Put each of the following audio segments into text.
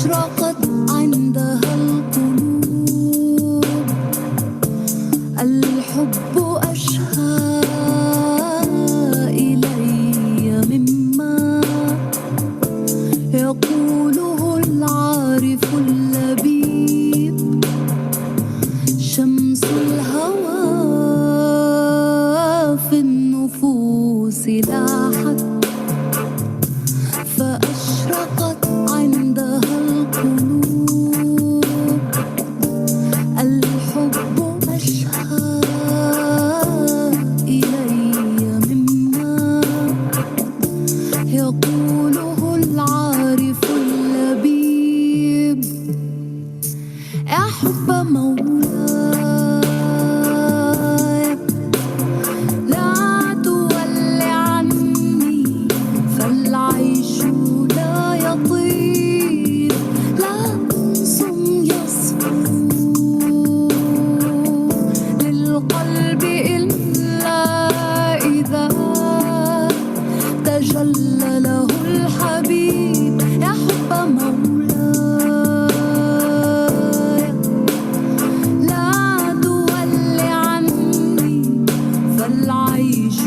فأشرقت عندها القلوب الحب أشهى إلي مما يقوله العارف اللبيب شمس الهوى في النفوس لاحت فأشرقت عندها القلوب الحب أشهى إلي مما يقوله العارف اللبيب يا حب مولاي لا تول عني فالعيش لا يطيب لا أنس يصفو للقلب إلا إذا تجلى له الحبيب يا حب مولاي لا تول عني فالعيش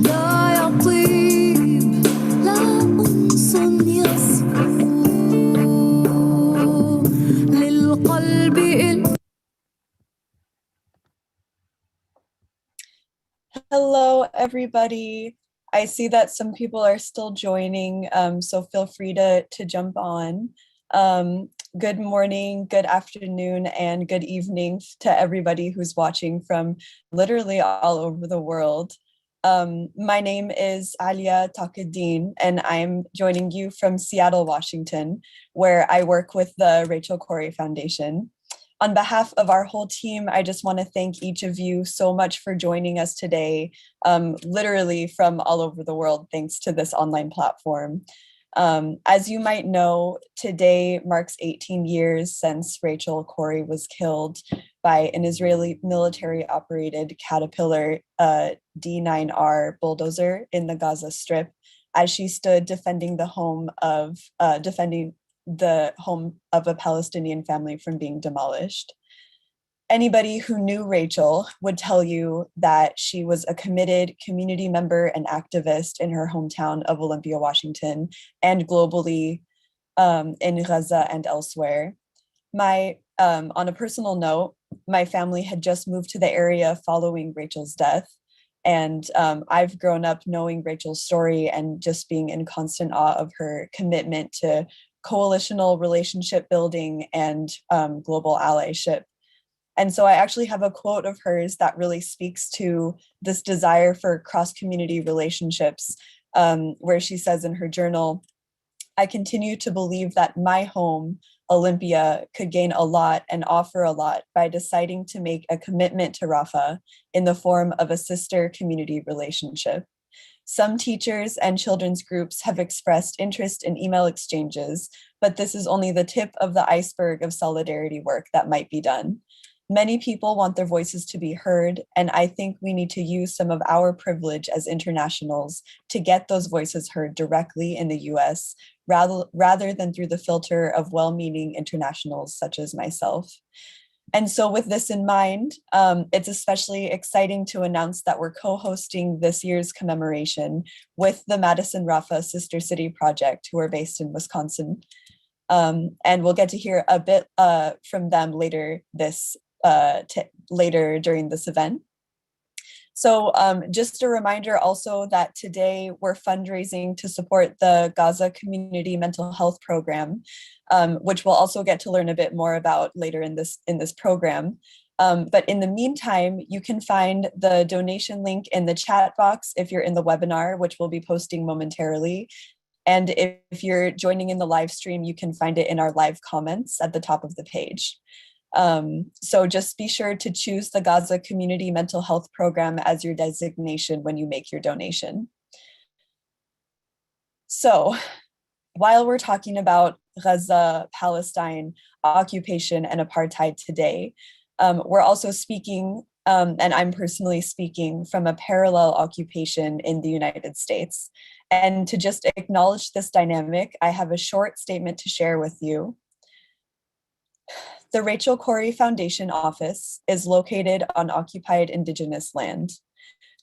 لا يطيب لا أنس يصفو للقلب إلا. Hello, everybody. I see that some people are still joining, so feel free to jump on. Good morning, good afternoon, and good evening to everybody who's watching from literally all over the world. My name is Alia Taqaddin, and I'm joining you from Seattle, Washington, where I work with the Rachel Corrie Foundation. On behalf of our whole team, I just want to thank each of you so much for joining us today, literally from all over the world, thanks to this online platform. As you might know, today marks 18 years since Rachel Corrie was killed by an Israeli military-operated Caterpillar D9R bulldozer in the Gaza Strip, as she stood defending the home of a Palestinian family from being demolished. Anybody who knew Rachel would tell you that she was a committed community member and activist in her hometown of Olympia, Washington, and globally in Gaza and elsewhere. On a personal note, my family had just moved to the area following Rachel's death. And I've grown up knowing Rachel's story and just being in constant awe of her commitment to coalitional relationship building and global allyship. And so I actually have a quote of hers that really speaks to this desire for cross-community relationships, where she says in her journal, "I continue to believe that my home, Olympia, could gain a lot and offer a lot by deciding to make a commitment to Rafah in the form of a sister community relationship. Some teachers and children's groups have expressed interest in email exchanges, but this is only the tip of the iceberg of solidarity work that might be done. Many people want their voices to be heard, and I think we need to use some of our privilege as internationals to get those voices heard directly in the US, rather than through the filter of well-meaning internationals such as myself." And so with this in mind, it's especially exciting to announce that we're co-hosting this year's commemoration with the Madison-Rafah Sister City Project, who are based in Wisconsin. And we'll get to hear a bit from them later during this event. So just a reminder also that today we're fundraising to support the Gaza Community Mental Health Program, which we'll also get to learn a bit more about later in this program. But in the meantime, you can find the donation link in the chat box if you're in the webinar, which we'll be posting momentarily. And if you're joining in the live stream, you can find it in our live comments at the top of the page. So just be sure to choose the Gaza Community Mental Health Program as your designation when you make your donation. So while we're talking about Gaza, Palestine, occupation, and apartheid today, we're also speaking, and I'm personally speaking, from a parallel occupation in the United States. And to just acknowledge this dynamic, I have a short statement to share with you. The Rachel Corrie Foundation office is located on occupied Indigenous land.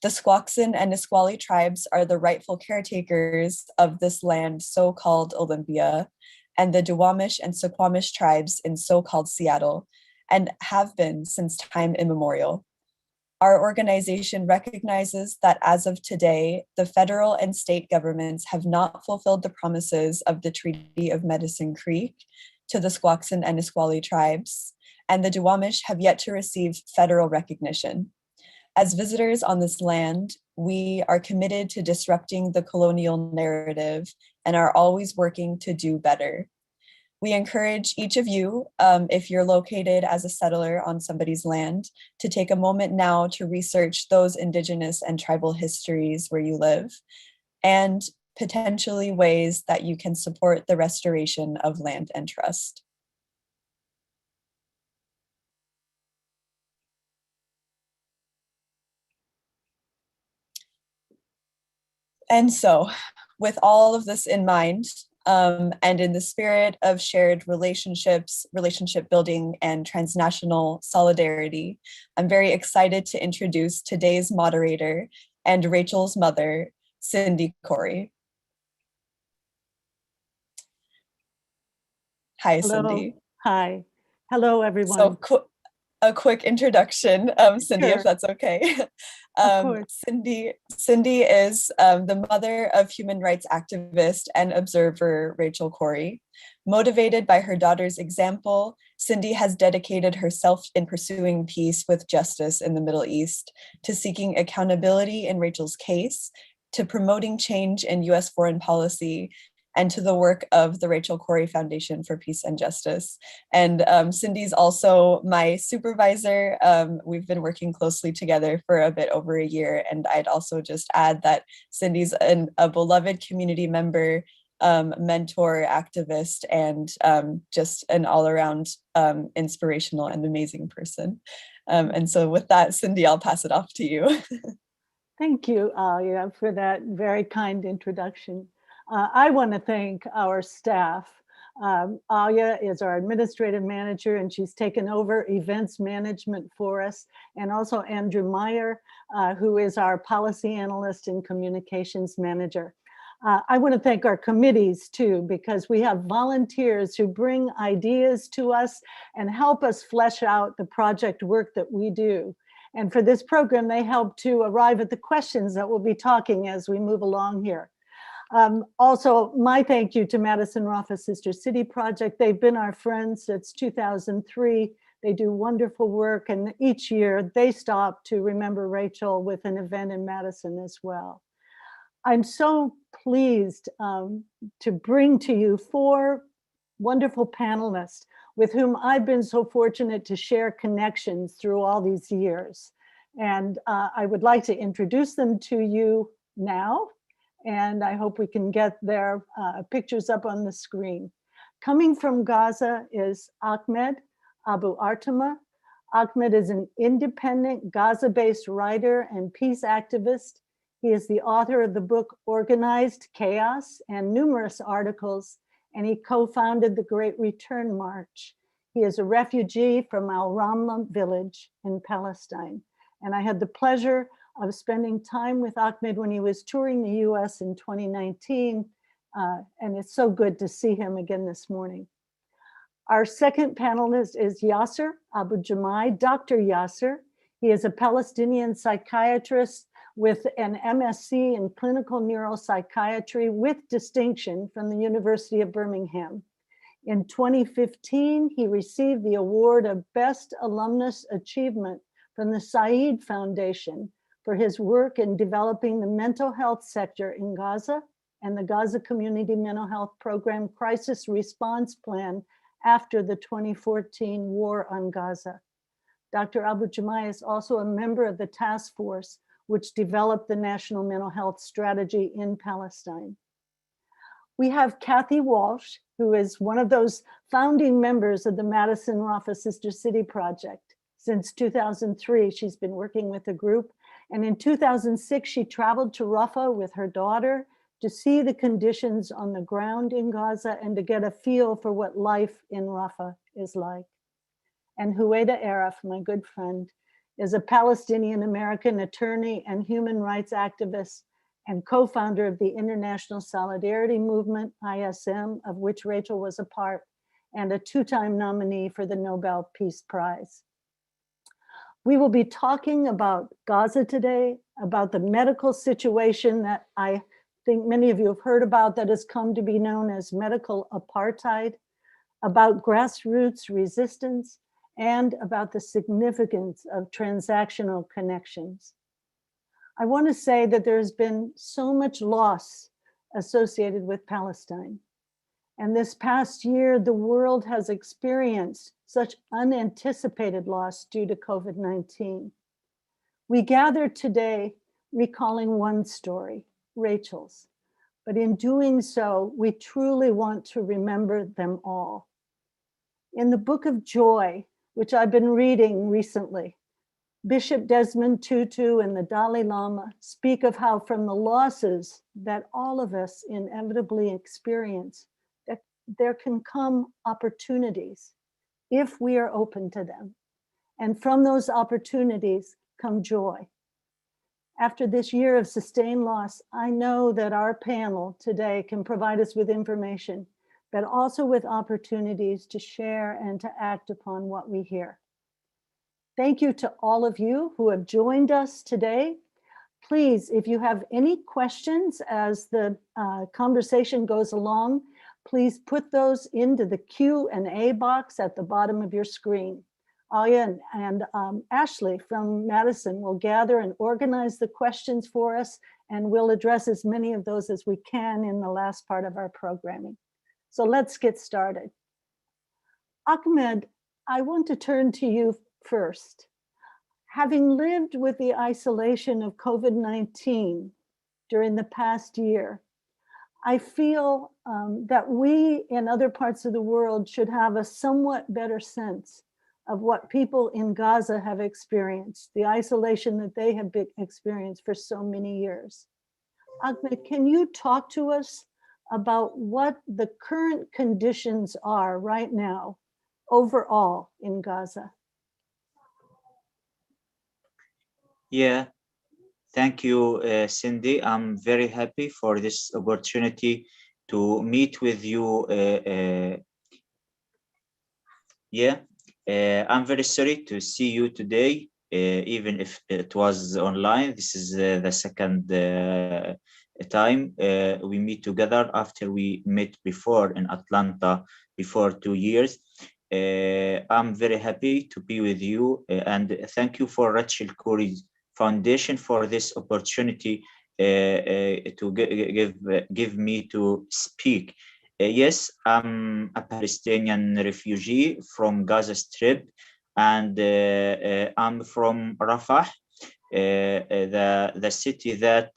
The Squaxin and Nisqually tribes are the rightful caretakers of this land, so-called Olympia, and the Duwamish and Suquamish tribes in so-called Seattle, and have been since time immemorial. Our organization recognizes that as of today, the federal and state governments have not fulfilled the promises of the Treaty of Medicine Creek to the Squaxin and Nisqually tribes, and the Duwamish have yet to receive federal recognition. As visitors on this land, we are committed to disrupting the colonial narrative and are always working to do better. We encourage each of you, if you're located as a settler on somebody's land, to take a moment now to research those Indigenous and tribal histories where you live, and potentially ways that you can support the restoration of land and trust. And so, with all of this in mind, and in the spirit of shared relationships, relationship building, and transnational solidarity, I'm very excited to introduce today's moderator and Rachel's mother, Cindy Corrie. Hi, Hello. Cindy. Hi. Hello, everyone. So a quick introduction, Cindy, Sure. if that's okay. Of course. Cindy is the mother of human rights activist and observer Rachel Corrie. Motivated by her daughter's example, Cindy has dedicated herself in pursuing peace with justice in the Middle East, to seeking accountability in Rachel's case, to promoting change in US foreign policy, and to the work of the Rachel Corrie Foundation for Peace and Justice. And Cindy's also my supervisor. We've been working closely together for a bit over a year. And I'd also just add that Cindy's a beloved community member, mentor, activist, and just an all-around inspirational and amazing person. And so with that, Cindy, I'll pass it off to you. Thank you, Alia, for that very kind introduction. I want to thank our staff. Alia is our administrative manager, and she's taken over events management for us, and also Andrew Meyer, who is our policy analyst and communications manager. I want to thank our committees too, because we have volunteers who bring ideas to us and help us flesh out the project work that we do. And for this program, they help to arrive at the questions that we'll be talking as we move along here. Also, my thank you to Madison-Rafah Sister City Project. They've been our friends since 2003. They do wonderful work, and each year they stop to remember Rachel with an event in Madison as well. I'm so pleased to bring to you 4 wonderful panelists with whom I've been so fortunate to share connections through all these years. And I would like to introduce them to you now. And I hope we can get their pictures up on the screen. Coming from Gaza is Ahmed Abu Artema. Ahmed is an independent Gaza-based writer and peace activist. He is the author of the book Organized Chaos and numerous articles, and he co-founded the Great Return March. He is a refugee from Al-Ramla village in Palestine. And I had the pleasure of spending time with Ahmed when he was touring the US in 2019. And it's so good to see him again this morning. Our second panelist is Yasser Abu Jamei, Dr. Yasser. He is a Palestinian psychiatrist with an MSc in clinical neuropsychiatry with distinction from the University of Birmingham. In 2015, he received the award of Best Alumnus Achievement from the Said Foundation for his work in developing the mental health sector in Gaza and the Gaza Community Mental Health Program Crisis Response Plan after the 2014 war on Gaza. Dr. Abu Jamei is also a member of the task force which developed the National Mental Health Strategy in Palestine. We have Kathy Walsh, who is one of those founding members of the Madison-Rafah Sister City Project. Since 2003, she's been working with the group. And in 2006, she traveled to Rafah with her daughter to see the conditions on the ground in Gaza and to get a feel for what life in Rafah is like. And Huwaida Arraf, my good friend, is a Palestinian-American attorney and human rights activist and co-founder of the International Solidarity Movement, ISM, of which Rachel was a part, and a two-time nominee for the Nobel Peace Prize. We will be talking about Gaza today, about the medical situation that I think many of you have heard about that has come to be known as medical apartheid, about grassroots resistance, and about the significance of transactional connections. I want to say that there's been so much loss associated with Palestine. And this past year, the world has experienced such unanticipated loss due to COVID-19. We gathered today recalling one story, Rachel's, but in doing so, we truly want to remember them all. In the Book of Joy, which I've been reading recently, Bishop Desmond Tutu and the Dalai Lama speak of how from the losses that all of us inevitably experience, that there can come opportunities if we are open to them. And from those opportunities come joy. After this year of sustained loss, I know that our panel today can provide us with information, but also with opportunities to share and to act upon what we hear. Thank you to all of you who have joined us today. Please, if you have any questions as the conversation goes along, please put those into the Q&A box at the bottom of your screen. Alia and Ashley from Madison will gather and organize the questions for us, and we'll address as many of those as we can in the last part of our programming. So let's get started. Ahmed, I want to turn to you first. Having lived with the isolation of COVID-19 during the past year, I feel that we in other parts of the world should have a somewhat better sense of what people in Gaza have experienced, the isolation that they have experienced for so many years. Ahmed, can you talk to us about what the current conditions are right now overall in Gaza? Yeah, thank you, Cindy. I'm very happy for this opportunity to meet with you. I'm very sorry to see you today, even if it was online. This is the second time we meet together after we met before in Atlanta before 2 years. I'm very happy to be with you, and thank you for Rachel Corrie's Foundation for this opportunity to give me to speak. Yes, I'm a Palestinian refugee from Gaza Strip, and I'm from Rafah, the city that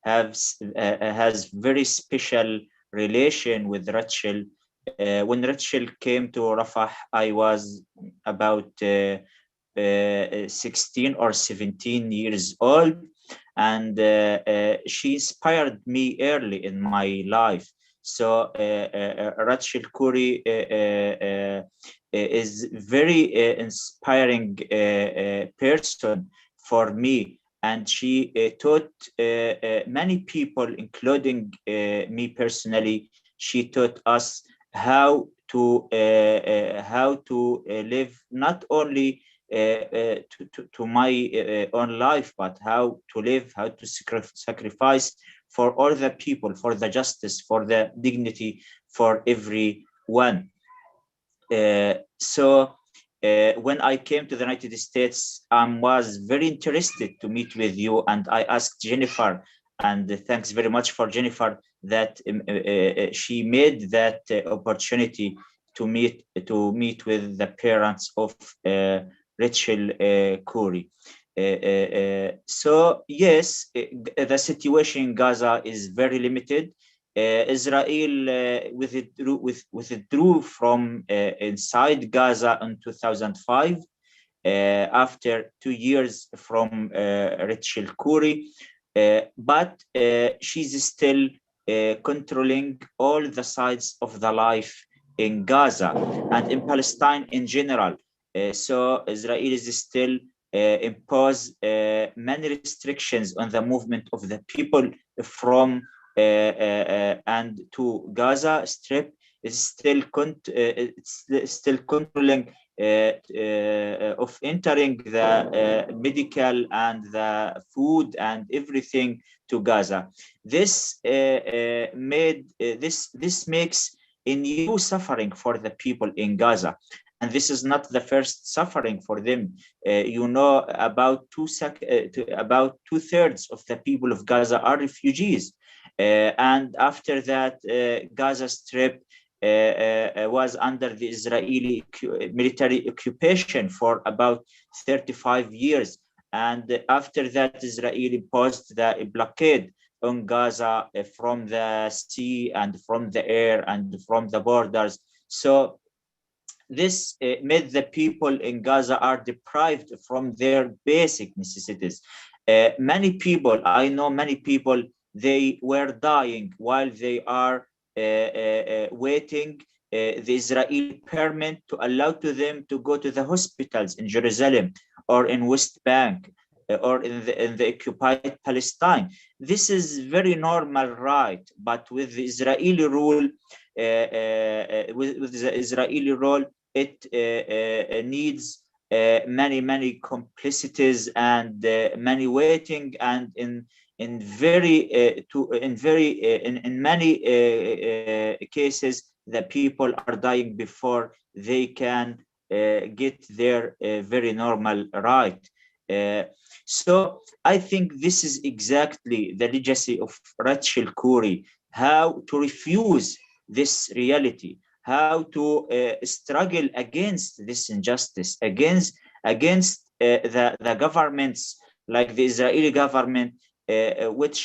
has very special relation with Rachel. When Rachel came to Rafah, I was about 16 or 17 years old, and she inspired me early in my life. So Rachel Corrie is very inspiring person for me, and she taught many people, including me personally. She taught us how to live not only to my own life, but how to live, how to sacrifice for all the people, for the justice, for the dignity, for everyone. So when I came to the United States, I was very interested to meet with you, and I asked Jennifer, and thanks very much for Jennifer that she made that opportunity to meet with the parents of Rachel Corrie. So yes, the situation in Gaza is very limited. Israel withdrew from inside Gaza in 2005 after 2 years from Rachel Corrie, but she's still controlling all the sides of the life in Gaza and in Palestine in general. So Israel is still impose many restrictions on the movement of the people from and to Gaza Strip. Is still it's still controlling of entering the medical and the food and everything to Gaza. This this makes a new suffering for the people in Gaza. And this is not the first suffering for them. You know, about about 2/3 of the people of Gaza are refugees. And after that, Gaza Strip was under the Israeli military occupation for about 35 years. And after that, Israel imposed the blockade on Gaza from the sea and from the air and from the borders. So this made the people in Gaza are deprived from their basic necessities. Many people, I know many people, they were dying while they are waiting the Israeli permit to allow to them to go to the hospitals in Jerusalem or in West Bank or in the occupied Palestine. This is very normal right, but with the Israeli rule, with the Israeli role, it needs many complicities and many waiting, and in many cases the people are dying before they can get their very normal right. So I think this is exactly the legacy of Rachel Corrie, how to refuse this reality, how to struggle against this injustice, against the governments like the Israeli government, which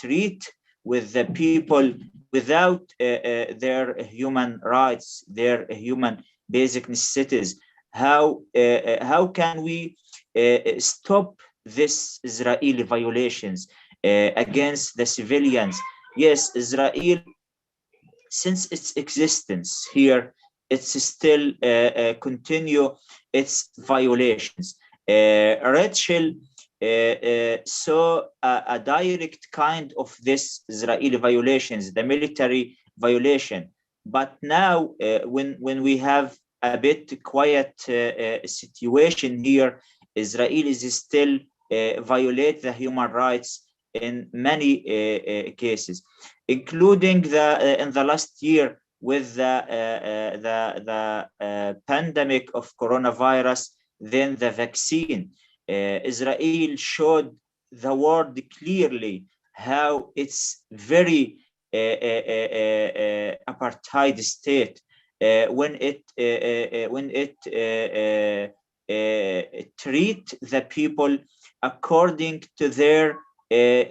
treat with the people without their human rights, their human basic necessities. How can we stop this Israeli violations against the civilians? Yes, Israel, since its existence here, it's still continue its violations. Rachel saw a direct kind of this Israeli violations, the military violation. But now, when we have a bit quiet situation here, Israel is still violate the human rights in many cases, including in the last year with the pandemic of coronavirus, then the vaccine. Israel showed the world clearly how it's very apartheid state when it treat the people according to their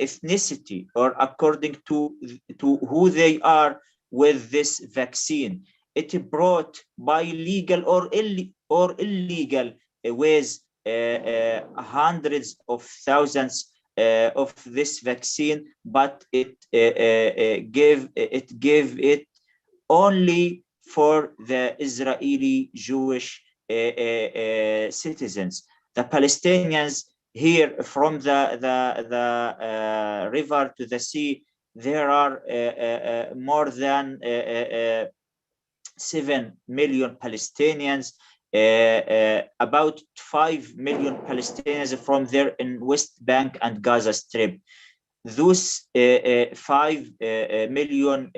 ethnicity or according to who they are with this vaccine. It brought by legal or illegal ways hundreds of thousands of this vaccine, but it gave it only for the Israeli Jewish citizens. The Palestinians here from the river to the sea, there are more than 7 million Palestinians, about 5 million Palestinians from there in West Bank and Gaza Strip. Those 5 million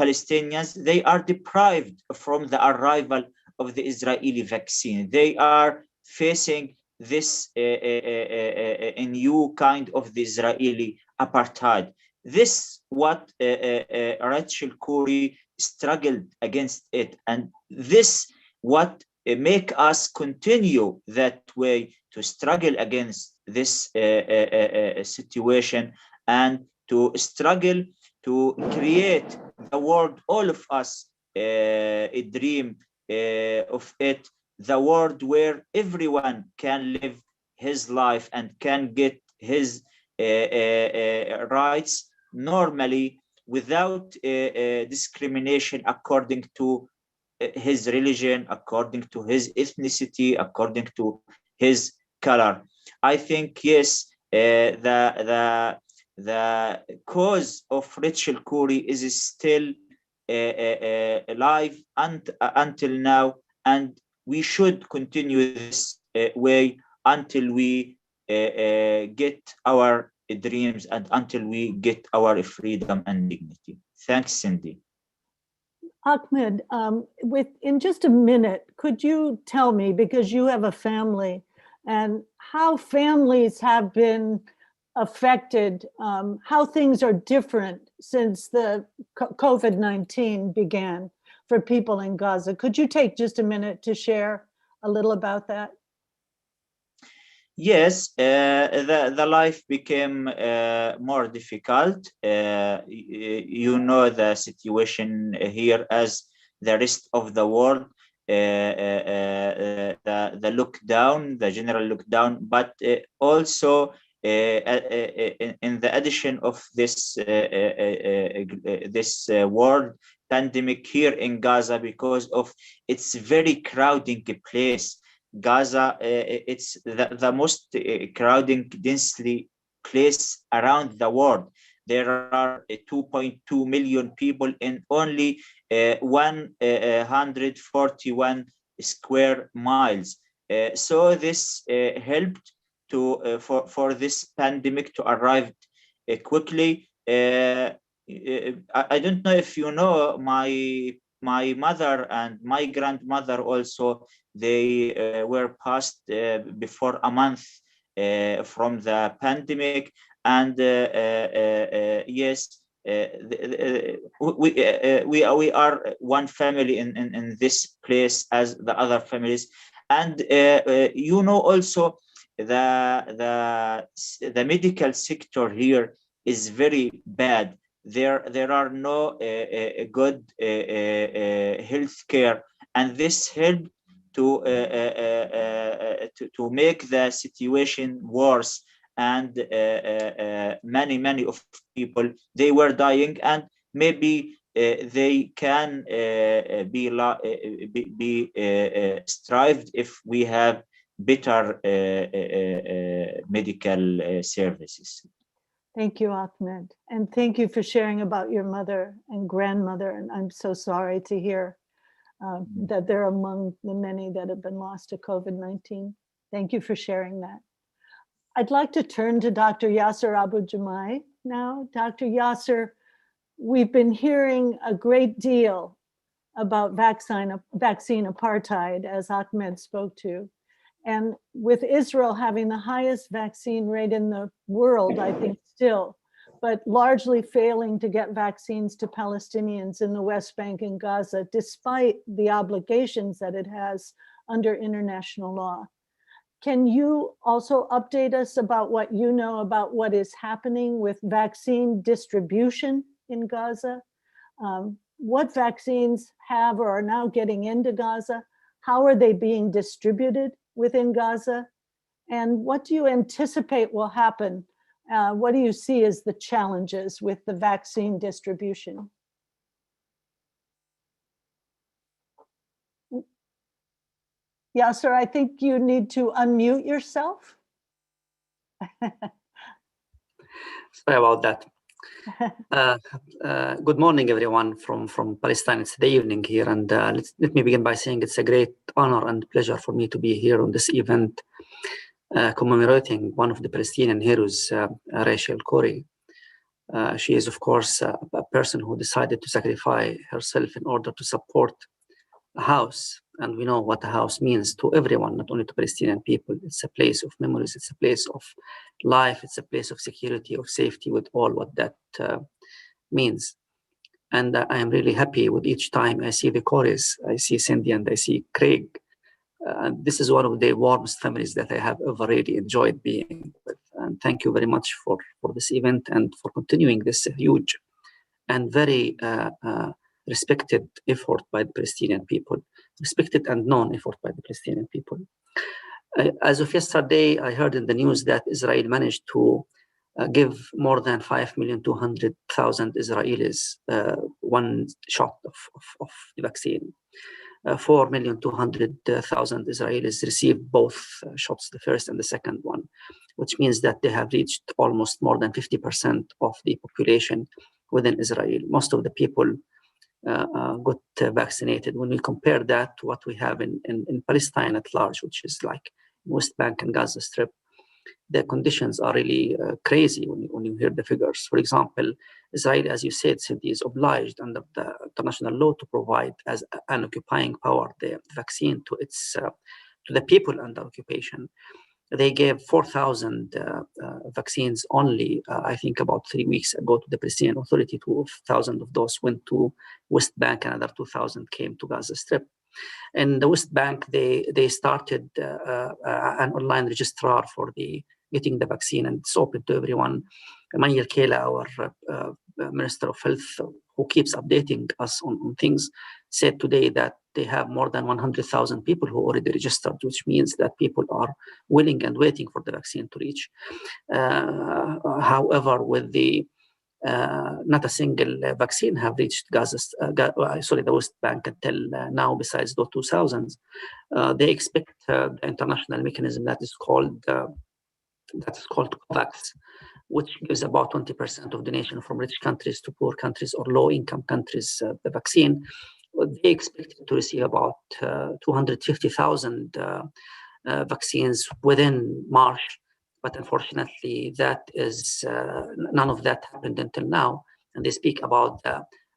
Palestinians, they are deprived from the arrival of the Israeli vaccine. They are facing this a new kind of the Israeli apartheid. This what Rachel Corrie struggled against it, and this what make us continue that way to struggle against this situation and to struggle to create the world all of us a dream of it, the world where everyone can live his life and can get his rights normally without discrimination according to his religion, according to his ethnicity, according to his color. I think yes, the cause of Rachel Corrie is still alive until now, and we should continue this way until we get our dreams and until we get our freedom and dignity. Thanks, Cindy. Ahmed, in just a minute, could you tell me, because you have a family, and how families have been affected, how things are different since the COVID-19 began for people in Gaza? Could you take just a minute to share a little about that? Yes, the life became more difficult. You know the situation here as the rest of the world, the lockdown, the general lockdown, but also in the addition of this world pandemic here in Gaza, because of its very crowding place. Gaza, it's the most crowding, densely place around the world. There are 2.2 million people in only 141 square miles. So this helped to for this pandemic to arrive quickly. I don't know if you know, my mother and my grandmother also, they were passed before a month from the pandemic, and yes, we are one family in this place as the other families, and you know also the medical sector here is very bad. There are no good health care, and this helped to make the situation worse. And many of people, they were dying, and maybe they can be strived if we have better medical services. Thank you, Ahmed. And thank you for sharing about your mother and grandmother. And I'm so sorry to hear that they're among the many that have been lost to COVID-19. Thank you for sharing that. I'd like to turn to Dr. Yasser Abu Jamei now. Dr. Yasser, we've been hearing a great deal about vaccine apartheid, as Ahmed spoke to. And with Israel having the highest vaccine rate in the world, I think still, but largely failing to get vaccines to Palestinians in the West Bank and Gaza, despite the obligations that it has under international law. Can you also update us about what you know about what is happening with vaccine distribution in Gaza? What vaccines have or are now getting into Gaza? How are they being distributed within Gaza? And what do you anticipate will happen? What do you see as the challenges with the vaccine distribution? Yasser, I think you need to unmute yourself. Sorry about that. Good morning, everyone from Palestine. It's the evening here, and let me begin by saying it's a great honor and pleasure for me to be here on this event commemorating one of the Palestinian heroes, Rachel Corrie. She is, of course, a person who decided to sacrifice herself in order to support a house. And we know what a house means to everyone, not only to Palestinian people. It's a place of memories, it's a place of life, it's a place of security, of safety, with all what that means. And I am really happy with each time I see the Corries, I see Cindy and I see Craig. This is one of the warmest families that I have ever really enjoyed being with. And thank you very much for this event and for continuing this huge and very respected effort by the Palestinian people, respected and known effort by the Palestinian people. As of yesterday, I heard in the news that Israel managed to give more than 5,200,000 Israelis one shot of the vaccine. 4,200,000 Israelis received both shots, the first and the second one, which means that they have reached almost more than 50% of the population within Israel. Most of the people got vaccinated. When we compare that to what we have in Palestine at large, which is like West Bank and Gaza Strip, the conditions are really crazy when you hear the figures. For example, Israel, as you said, is obliged under the international law to provide as an occupying power the vaccine to the people under occupation. They gave 4,000 vaccines only, I think about 3 weeks ago, to the Palestinian Authority. 2,000 of those went to West Bank, another 2,000 came to Gaza Strip. In the West Bank, they started an online registrar for getting the vaccine, and it's open to everyone. Maya Kela, our Minister of Health, who keeps updating us on things, said today that they have more than 100,000 people who already registered, which means that people are willing and waiting for the vaccine to reach. However, with not a single vaccine have reached the West Bank until now, besides those 2,000. They expect the international mechanism that is called COVAX, which gives about 20% of donation from rich countries to poor countries or low-income countries the vaccine. They expect to receive about 250,000 vaccines within March. But unfortunately, none of that happened until now. And they speak about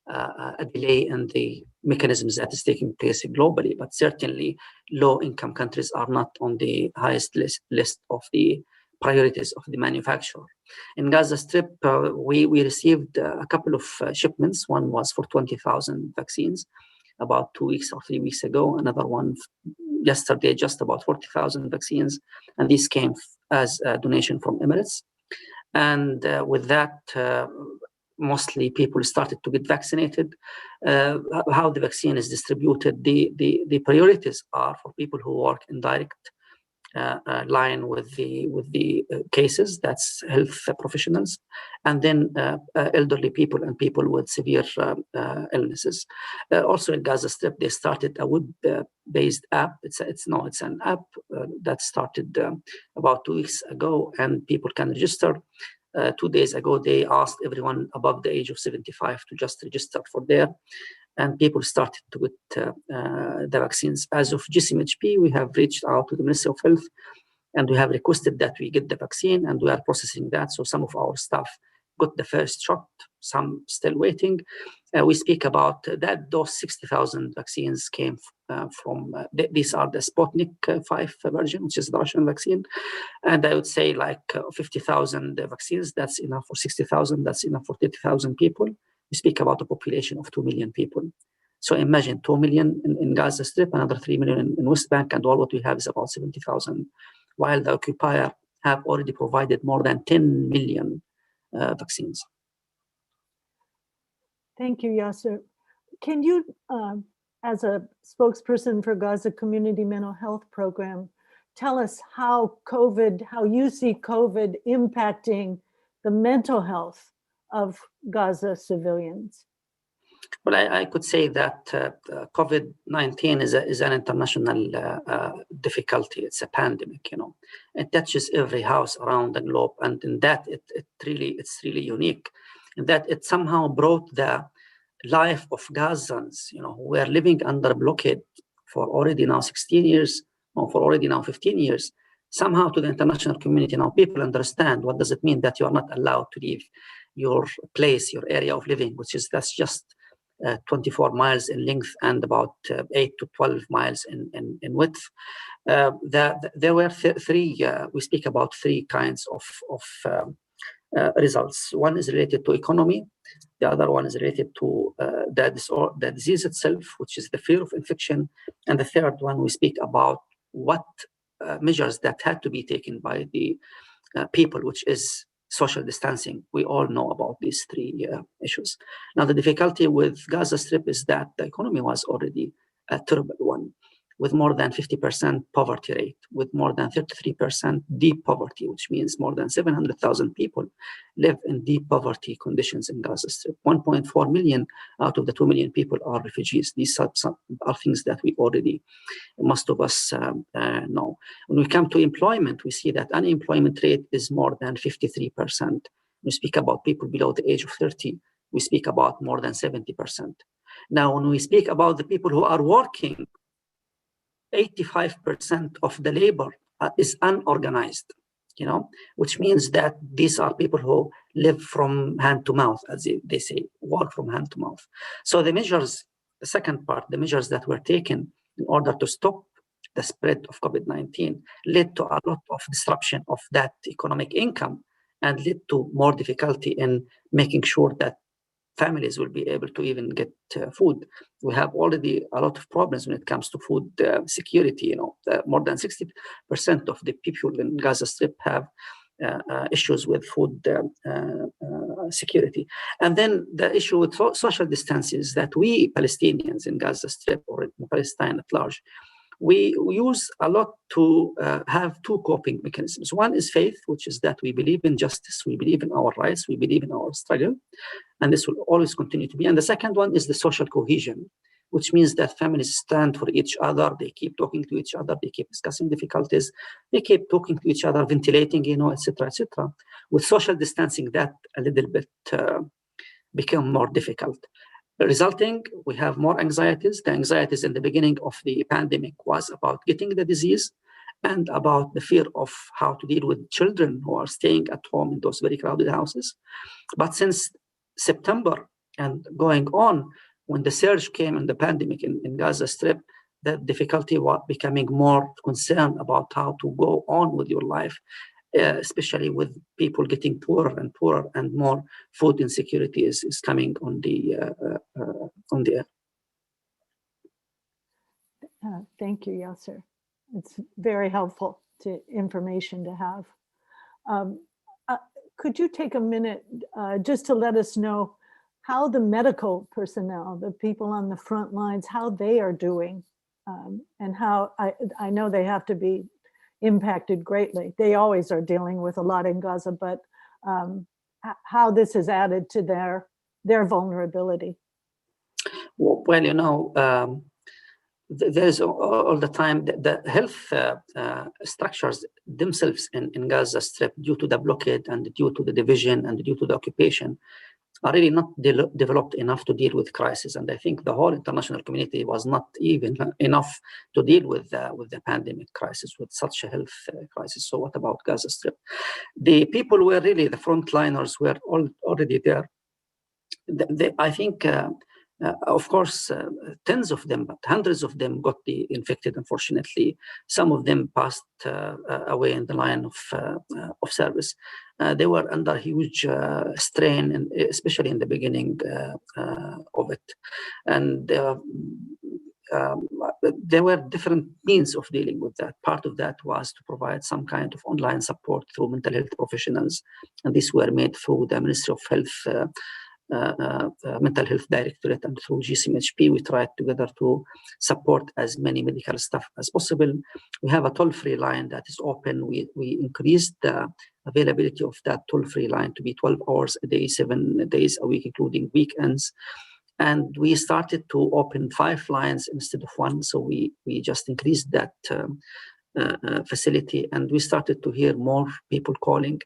a delay in the mechanisms that is taking place globally. But certainly, low-income countries are not on the highest list of the priorities of the manufacturer. In Gaza Strip, we received a couple of shipments. One was for 20,000 vaccines about 2 weeks or 3 weeks ago. Another one yesterday, just about 40,000 vaccines. And these came as a donation from Emirates. And with that, mostly people started to get vaccinated. How the vaccine is distributed, the priorities are for people who work in direct line with the cases, that's health professionals, and then elderly people and people with severe illnesses. Also in Gaza Strip, they started a web-based app. It's an app that started about 2 weeks ago, and people can register. 2 days ago, they asked everyone above the age of 75 to just register for there. And people started to get the vaccines. As of GCMHP, we have reached out to the Ministry of Health, and we have requested that we get the vaccine, and we are processing that. So some of our staff got the first shot, some still waiting. We speak about that those 60,000 vaccines came from, these are the Sputnik 5 version, which is the Russian vaccine. And I would say like 50,000 vaccines, that's enough for 60,000, that's enough for 30,000 people. We speak about a population of 2 million people. So imagine 2 million in Gaza Strip, another 3 million in West Bank, and all what we have is about 70,000, while the occupier have already provided more than 10 million vaccines. Thank you, Yasser. Can you, as a spokesperson for Gaza Community Mental Health Program, tell us how you see COVID impacting the mental health of Gaza civilians? Well, I could say that COVID-19 is an international difficulty. It's a pandemic, It touches every house around the globe, and in that it's really unique. In that it somehow brought the life of Gazans, who were living under blockade for already now 16 years, or for already now 15 years, somehow to the international community. Now people understand what does it mean that you are not allowed to leave your place, your area of living, that's just 24 miles in length and about 8 to 12 miles in width. There were we speak about three kinds of results. One is related to economy. The other one is related to the disease itself, which is the fear of infection. And the third one, we speak about what measures that had to be taken by the people, which is social distancing. We all know about these three issues. Now, the difficulty with Gaza Strip is that the economy was already a terrible one. with more than 50% poverty rate, with more than 33% deep poverty, which means more than 700,000 people live in deep poverty conditions in Gaza Strip. 1.4 million out of the 2 million people are refugees. These are things that we already, most of us know. When we come to employment, we see that unemployment rate is more than 53%. We speak about people below the age of 30, we speak about more than 70%. Now, when we speak about the people who are working, 85% of the labor is unorganized, which means that these are people who live from hand to mouth, as they say, work from hand to mouth. So the measures, the second part, the measures that were taken in order to stop the spread of COVID-19 led to a lot of disruption of that economic income and led to more difficulty in making sure that families will be able to even get food. We have already a lot of problems when it comes to food security. More than 60% of the people in Gaza Strip have issues with food security. And then the issue with social distancing is that we Palestinians in Gaza Strip or in Palestine at large, we use a lot to have two coping mechanisms. One is faith, which is that we believe in justice, we believe in our rights, we believe in our struggle, and this will always continue to be. And the second one is the social cohesion, which means that families stand for each other, they keep talking to each other, they keep discussing difficulties, they keep talking to each other, ventilating, etc., etc. With social distancing, that a little bit become more difficult. Resulting, we have more anxieties. The anxieties in the beginning of the pandemic was about getting the disease and about the fear of how to deal with children who are staying at home in those very crowded houses. But since September and going on, when the surge came in the pandemic in Gaza Strip, the difficulty was becoming more concerned about how to go on with your life, especially with people getting poorer and poorer, and more food insecurity is coming on the air. Thank you, Yasser. It's very helpful information to have. Could you take a minute just to let us know how the medical personnel, the people on the front lines, how they are doing, and how I know they have to be impacted greatly. They always are dealing with a lot in Gaza, but how this has added to their vulnerability. Well, there's all the time the health structures themselves in Gaza Strip, due to the blockade and due to the division and due to the occupation, are really not developed enough to deal with crisis. And I think the whole international community was not even enough to deal with the pandemic crisis, with such a health crisis. So what about Gaza Strip? The people were really, the frontliners were already there. I think, of course, tens of them, but hundreds of them got infected, unfortunately. Some of them passed away in the line of service. They were under huge strain, and especially in the beginning of it. And there were different means of dealing with that. Part of that was to provide some kind of online support through mental health professionals. And these were made through the Ministry of Health, Mental Health Directorate, and through GCMHP. We tried together to support as many medical staff as possible. We have a toll-free line that is open. We increased the availability of that toll-free line to be 12 hours a day, 7 days a week, including weekends. And we started to open 5 lines instead of 1. So we just increased that facility, and we started to hear more people calling,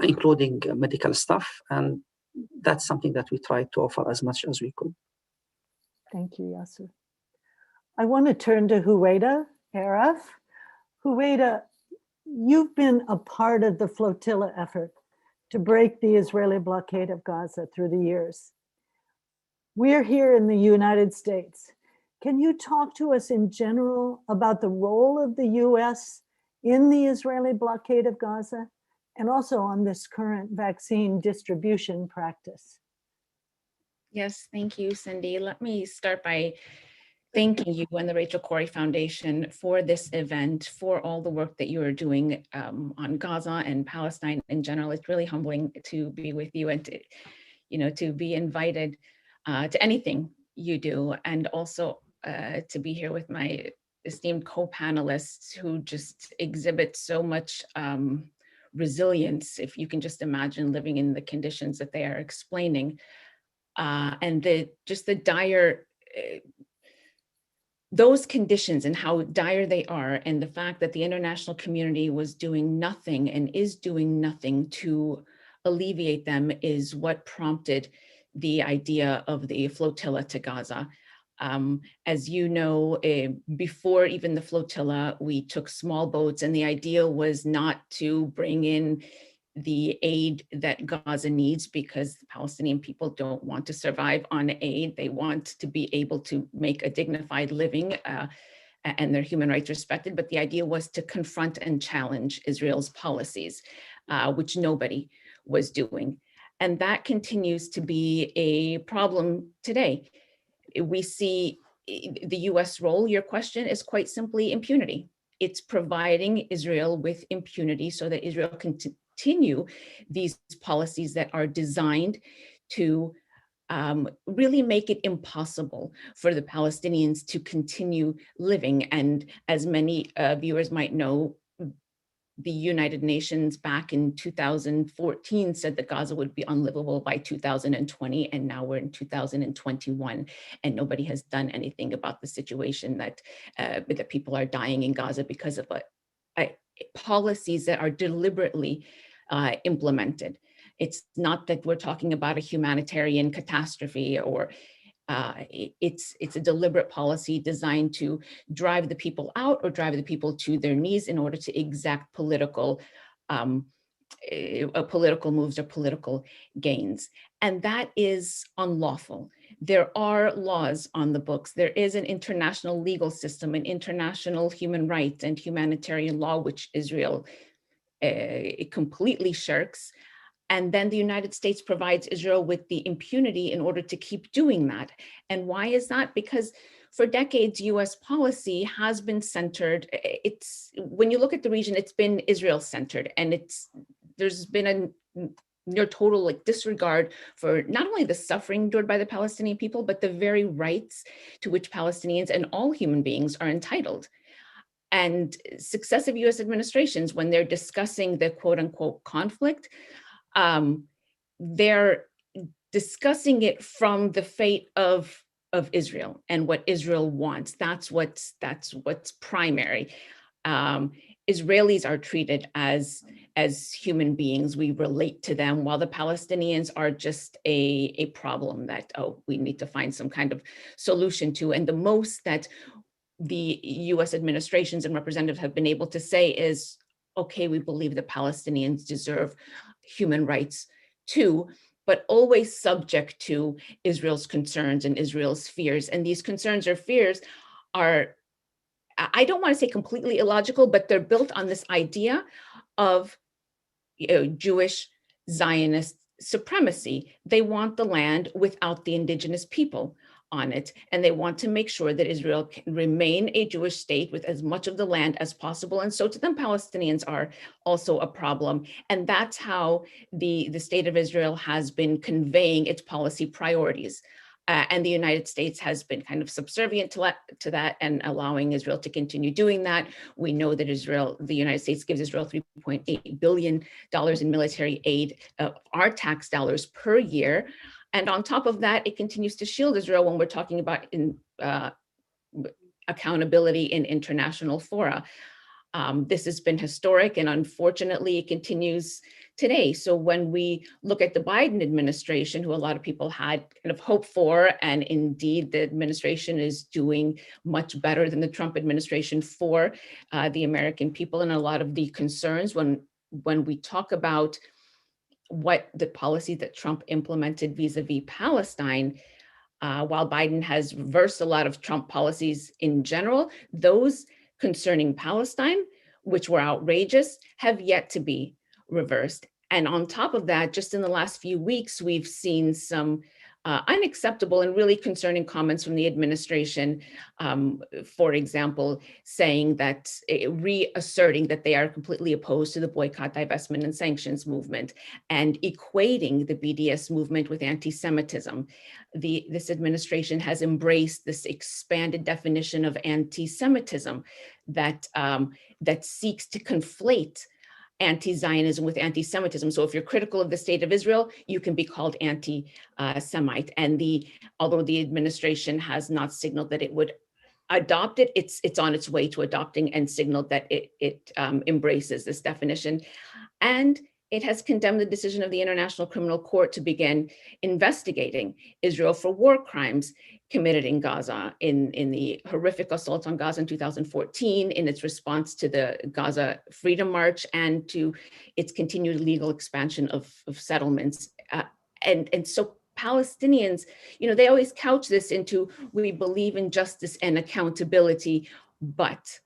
including medical staff. And that's something that we tried to offer as much as we could. Thank you, Yasser. I want to turn to Huwaida Arraf. Huwaida, you've been a part of the flotilla effort to break the Israeli blockade of Gaza through the years. We're here in the United States. Can you talk to us in general about the role of the US in the Israeli blockade of Gaza, and also on this current vaccine distribution practice? Yes, thank you, Cindy. Let me start by thanking you and the Rachel Corrie Foundation for this event, for all the work that you are doing on Gaza and Palestine in general. It's really humbling to be with you and to be invited to anything you do. And also to be here with my esteemed co-panelists who just exhibit so much resilience, if you can just imagine living in the conditions that they are explaining. And just the dire, those conditions and how dire they are, and the fact that the international community was doing nothing and is doing nothing to alleviate them is what prompted the idea of the flotilla to Gaza. As you know, before even the flotilla, we took small boats, and the idea was not to bring in the aid that Gaza needs, because the Palestinian people don't want to survive on aid. They want to be able to make a dignified living and their human rights respected. But the idea was to confront and challenge Israel's policies, which nobody was doing. And that continues to be a problem today. We see the US role, your question is quite simply impunity. It's providing Israel with impunity so that Israel can continue these policies that are designed to really make it impossible for the Palestinians to continue living. And as many viewers might know, the United Nations back in 2014 said that Gaza would be unlivable by 2020, and now we're in 2021, and nobody has done anything about the situation that people are dying in Gaza because of policies that are deliberately implemented. It's not that we're talking about a humanitarian catastrophe, or it's a deliberate policy designed to drive the people out or drive the people to their knees in order to exact political moves or political gains. And that is unlawful. There are laws on the books. There is an international legal system, an international human rights and humanitarian law, which Israel completely shirks. And then the United States provides Israel with the impunity in order to keep doing that. And why is that? Because for decades, US policy has been centered. When you look at the region, it's been Israel-centered, and there's been a near total disregard for not only the suffering endured by the Palestinian people, but the very rights to which Palestinians and all human beings are entitled. And successive US administrations, when they're discussing the quote unquote conflict, they're discussing it from the fate of Israel and what Israel wants. That's what's primary. Israelis are treated as human beings. We relate to them, while the Palestinians are just a problem that, we need to find some kind of solution to. And the most that the US administrations and representatives have been able to say is, okay, we believe the Palestinians deserve human rights too, but always subject to Israel's concerns and Israel's fears. And these concerns or fears are, I don't want to say completely illogical, but they're built on this idea of Jewish Zionist supremacy. They want the land without the indigenous people on it, and they want to make sure that Israel can remain a Jewish state with as much of the land as possible. And so to them, Palestinians are also a problem. And that's how the state of Israel has been conveying its policy priorities. And the United States has been kind of subservient to that and allowing Israel to continue doing that. We know that the United States gives Israel $3.8 billion in military aid, our tax dollars per year. And on top of that, it continues to shield Israel when we're talking about accountability in international fora. This has been historic, and unfortunately, it continues today. So when we look at the Biden administration, who a lot of people had kind of hope for, and indeed the administration is doing much better than the Trump administration for the American people, and a lot of the concerns when we talk about what the policy that Trump implemented vis-a-vis Palestine, while Biden has reversed a lot of Trump policies in general, those concerning Palestine, which were outrageous, have yet to be reversed. And on top of that, just in the last few weeks, we've seen some unacceptable and really concerning comments from the administration. For example, saying that, reasserting that they are completely opposed to the boycott, divestment, and sanctions movement, and equating the BDS movement with anti-Semitism. This administration has embraced this expanded definition of anti-Semitism that, that seeks to conflate anti-Zionism with anti-Semitism. So if you're critical of the state of Israel, you can be called anti-Semite. And although the administration has not signaled that it would adopt it, it's on its way to adopting and signaled that it embraces this definition. And it has condemned the decision of the International Criminal Court to begin investigating Israel for war crimes committed in Gaza, in the horrific assaults on Gaza in 2014, in its response to the Gaza Freedom March, and to its continued legal expansion of settlements. And so Palestinians, they always couch this into, we believe in justice and accountability, but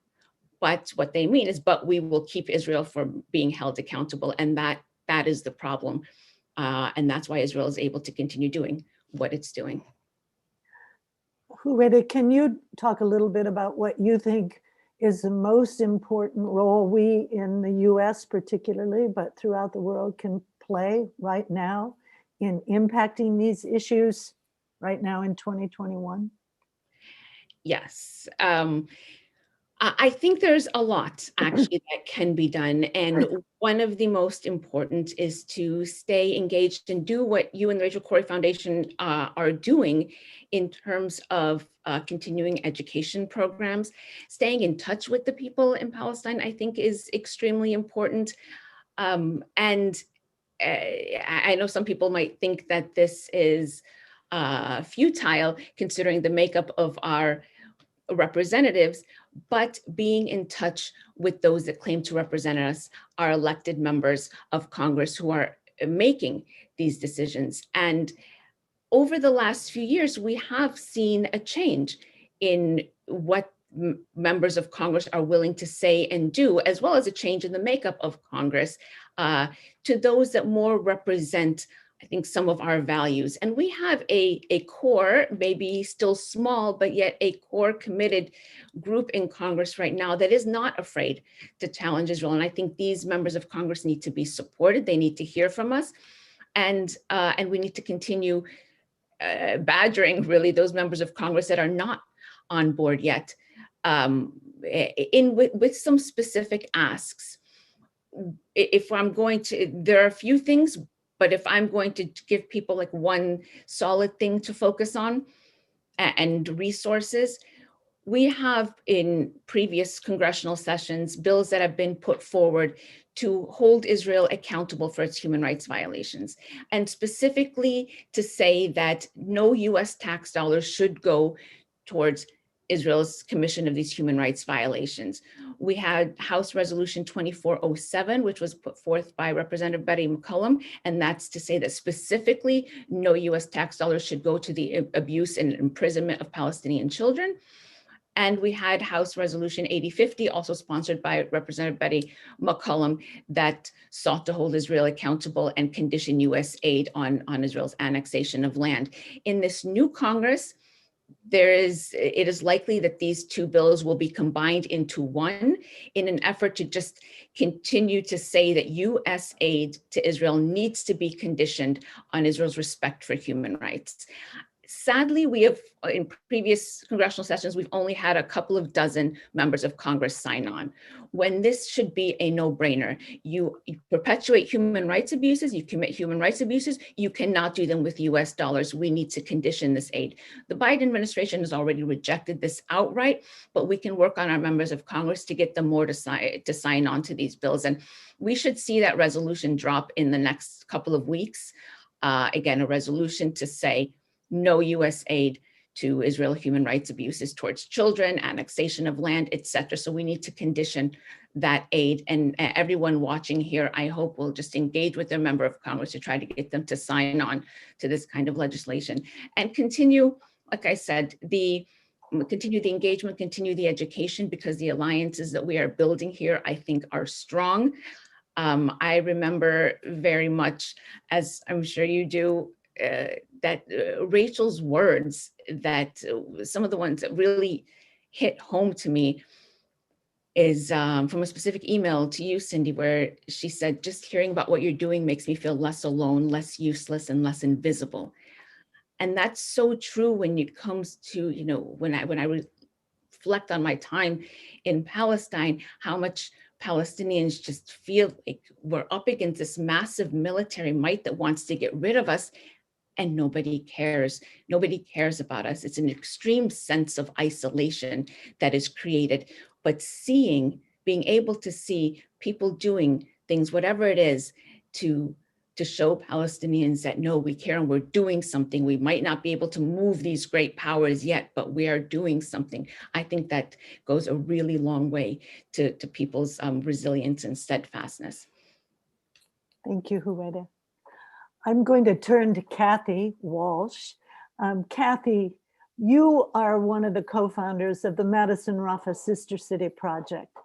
what they mean is, but we will keep Israel from being held accountable. And that is the problem. And that's why Israel is able to continue doing what it's doing. Huwaida, can you talk a little bit about what you think is the most important role we in the US particularly, but throughout the world, can play right now in impacting these issues right now in 2021? Yes. I think there's a lot actually that can be done. And one of the most important is to stay engaged and do what you and the Rachel Corrie Foundation are doing in terms of continuing education programs. Staying in touch with the people in Palestine, I think, is extremely important. And I know some people might think that this is futile considering the makeup of our representatives, but being in touch with those that claim to represent us, our elected members of Congress who are making these decisions. And over the last few years, we have seen a change in what members of Congress are willing to say and do, as well as a change in the makeup of Congress to those that more represent, I think, some of our values. And we have a core, maybe still small, but yet a core committed group in Congress right now that is not afraid to challenge Israel. And I think these members of Congress need to be supported. They need to hear from us. And we need to continue badgering really those members of Congress that are not on board yet with some specific asks. If I'm going to, there are a few things, but if I'm going to give people like one solid thing to focus on and resources, we have in previous congressional sessions bills that have been put forward to hold Israel accountable for its human rights violations, and specifically to say that no US tax dollars should go towards Israel's commission of these human rights violations. We had House Resolution 2407, which was put forth by Representative Betty McCollum, and that's to say that specifically no US tax dollars should go to the abuse and imprisonment of Palestinian children. And we had House Resolution 8050, also sponsored by Representative Betty McCollum, that sought to hold Israel accountable and condition US aid on Israel's annexation of land. In this new Congress, it is likely that these two bills will be combined into one in an effort to just continue to say that US aid to Israel needs to be conditioned on Israel's respect for human rights. Sadly, we have, in previous congressional sessions, we've only had a couple of dozen members of Congress sign on, when this should be a no-brainer. You perpetuate human rights abuses, you commit human rights abuses, you cannot do them with US dollars. We need to condition this aid. The Biden administration has already rejected this outright, but we can work on our members of Congress to get them more to sign on to these bills. And we should see that resolution drop in the next couple of weeks. Again, a resolution to say, no US aid to Israel human rights abuses towards children, annexation of land, etc. So we need to condition that aid. And everyone watching here, I hope, will just engage with their member of Congress to try to get them to sign on to this kind of legislation and continue, like I said, continue the engagement, continue the education, because the alliances that we are building here, I think, are strong. I remember very much, as I'm sure you do, Rachel's words, that some of the ones that really hit home to me is from a specific email to you, Cindy, where she said, just hearing about what you're doing makes me feel less alone, less useless, and less invisible. And that's so true when it comes to, you know, when I reflect on my time in Palestine, how much Palestinians just feel like we're up against this massive military might that wants to get rid of us, and nobody cares. Nobody cares about us. It's an extreme sense of isolation that is created. But being able to see people doing things, whatever it is, to show Palestinians that no, we care and we're doing something. We might not be able to move these great powers yet, but we are doing something. I think that goes a really long way to people's resilience and steadfastness. Thank you, Huwaida. I'm going to turn to Kathy Walsh. Kathy, you are one of the co-founders of the Madison-Rafah Sister City Project.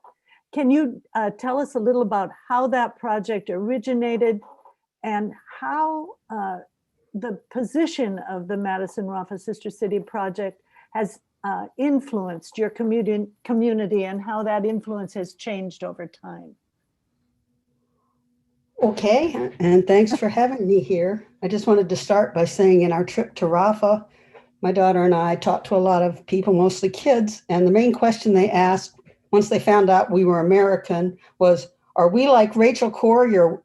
Can you tell us a little about how that project originated and how the position of the Madison-Rafah Sister City Project has influenced your community and how that influence has changed over time? Okay, and thanks for having me here. I just wanted to start by saying in our trip to Rafah, my daughter and I talked to a lot of people, mostly kids, and the main question they asked once they found out we were American was, are we like Rachel Corrie or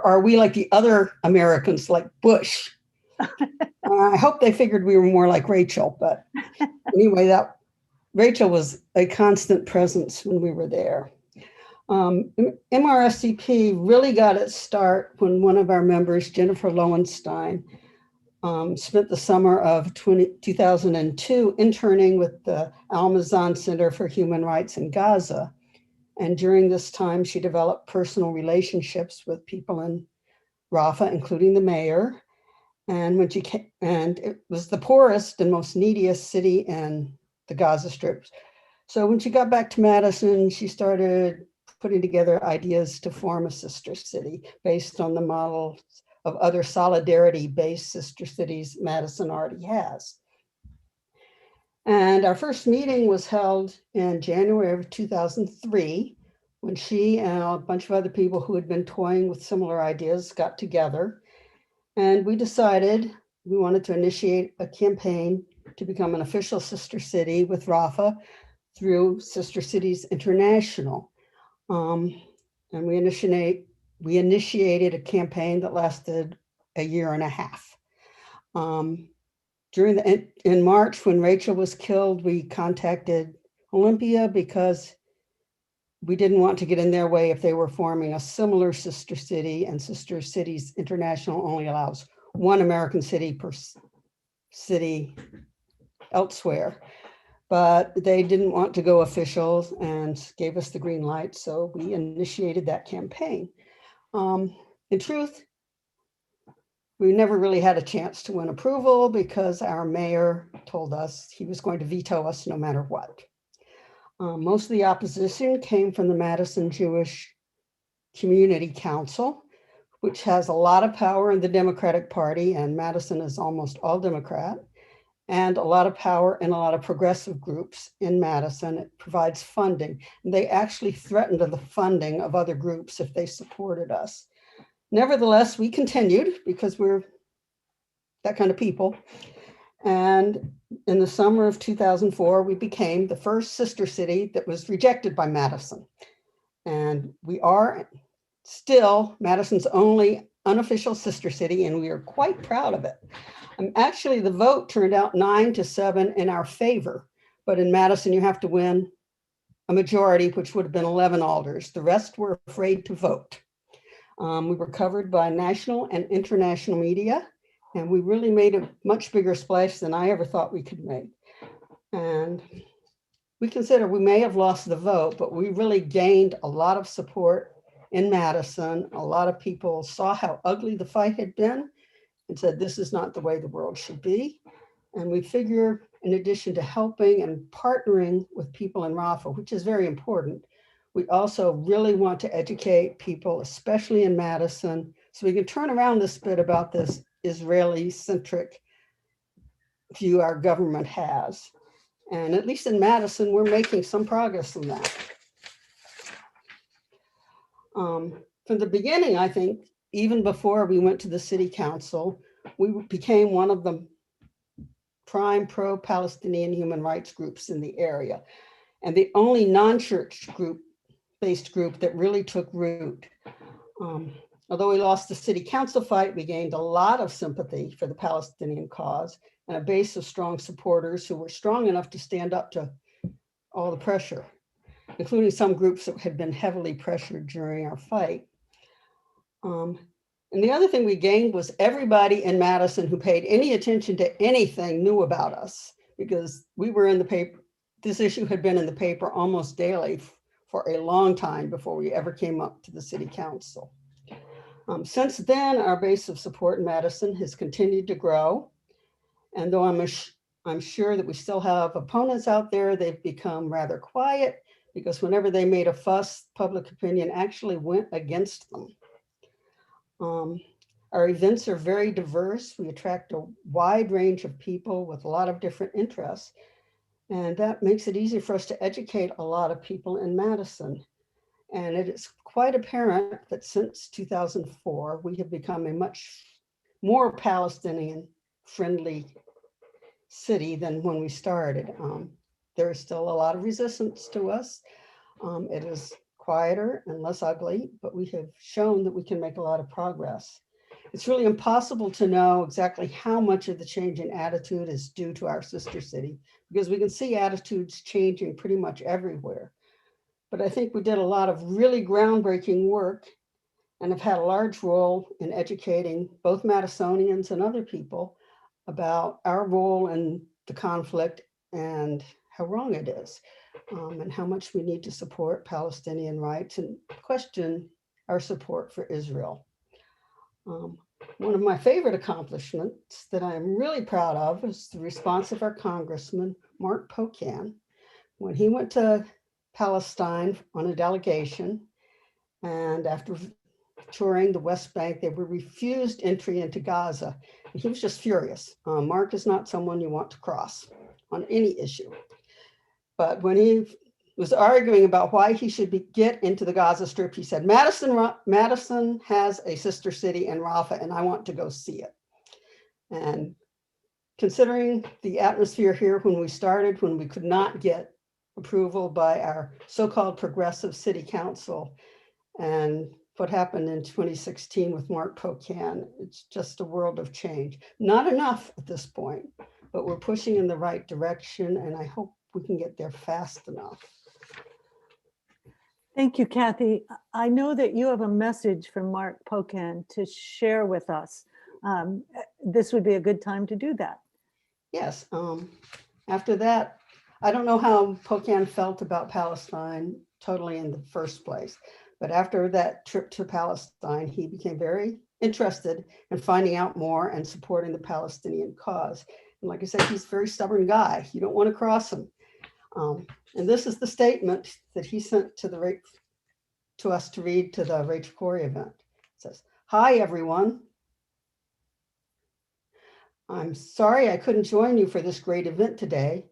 are we like the other Americans like Bush? I hope they figured we were more like Rachel, but anyway, Rachel was a constant presence when we were there. MRSCP really got its start when one of our members, Jennifer Lowenstein, spent the summer of 2002 interning with the Al-Mazan Center for Human Rights in Gaza. And during this time, she developed personal relationships with people in Rafah, including the mayor. And and it was the poorest and most neediest city in the Gaza Strip. So when she got back to Madison, she started putting together ideas to form a sister city based on the models of other solidarity-based sister cities Madison already has. And our first meeting was held in January of 2003, when she and a bunch of other people who had been toying with similar ideas got together. And we decided we wanted to initiate a campaign to become an official sister city with Rafah through Sister Cities International. And we initiated a campaign that lasted a year and a half. In March, when Rachel was killed, we contacted Olympia because we didn't want to get in their way if they were forming a similar sister city, and Sister Cities International only allows one American city per city elsewhere. But they didn't want to go official and gave us the green light, so we initiated that campaign. In truth, we never really had a chance to win approval because our mayor told us he was going to veto us no matter what. Most of the opposition came from the Madison Jewish Community Council, which has a lot of power in the Democratic Party, and Madison is almost all Democrat, and a lot of power in a lot of progressive groups in Madison. It provides funding. And they actually threatened the funding of other groups if they supported us. Nevertheless, we continued because we're that kind of people. And in the summer of 2004, we became the first sister city that was rejected by Madison. And we are still Madison's only unofficial sister city, and we are quite proud of it. Actually, the vote turned out 9-7 in our favor, but in Madison, you have to win a majority, which would have been 11 alders. The rest were afraid to vote. We were covered by national and international media, and we really made a much bigger splash than I ever thought we could make. And we consider we may have lost the vote, but we really gained a lot of support in Madison. A lot of people saw how ugly the fight had been and said, this is not the way the world should be. And we figure, in addition to helping and partnering with people in Rafah, which is very important, we also really want to educate people, especially in Madison, so we can turn around this bit about this Israeli-centric view our government has. And at least in Madison, we're making some progress on that. From the beginning, I think, even before we went to the city council, we became one of the prime pro-Palestinian human rights groups in the area, and the only non-church based group that really took root. Although we lost the city council fight, we gained a lot of sympathy for the Palestinian cause and a base of strong supporters who were strong enough to stand up to all the pressure, including some groups that had been heavily pressured during our fight. And the other thing we gained was everybody in Madison who paid any attention to anything knew about us, because we were in the paper. This issue had been in the paper almost daily for a long time before we ever came up to the city council. Since then, our base of support in Madison has continued to grow. And though I'm sure that we still have opponents out there, they've become rather quiet, because whenever they made a fuss, public opinion actually went against them. Our events are very diverse. We attract a wide range of people with a lot of different interests. And that makes it easy for us to educate a lot of people in Madison. And it is quite apparent that since 2004, we have become a much more Palestinian-friendly city than when we started. There is still a lot of resistance to us. It is quieter and less ugly, but we have shown that we can make a lot of progress. It's really impossible to know exactly how much of the change in attitude is due to our sister city, because we can see attitudes changing pretty much everywhere. But I think we did a lot of really groundbreaking work and have had a large role in educating both Madisonians and other people about our role in the conflict and how wrong it is, and how much we need to support Palestinian rights and question our support for Israel. One of my favorite accomplishments that I am really proud of is the response of our Congressman, Mark Pocan, when he went to Palestine on a delegation, and after touring the West Bank, they were refused entry into Gaza. And he was just furious. Mark is not someone you want to cross on any issue. But when he was arguing about why he should get into the Gaza Strip, he said, Madison has a sister city in Rafah, and I want to go see it. And considering the atmosphere here when we started, when we could not get approval by our so-called progressive city council, and what happened in 2016 with Mark Pocan, it's just a world of change. Not enough at this point, but we're pushing in the right direction, and I hope we can get there fast enough. Thank you, Kathy. I know that you have a message from Mark Pocan to share with us. This would be a good time to do that. Yes. After that, I don't know how Pocan felt about Palestine totally in the first place, but after that trip to Palestine, he became very interested in finding out more and supporting the Palestinian cause. And like I said, he's a very stubborn guy. You don't want to cross him. And this is the statement that he sent to us to read to the Rachel Corrie event. It says, "Hi, everyone. I'm sorry I couldn't join you for this great event today.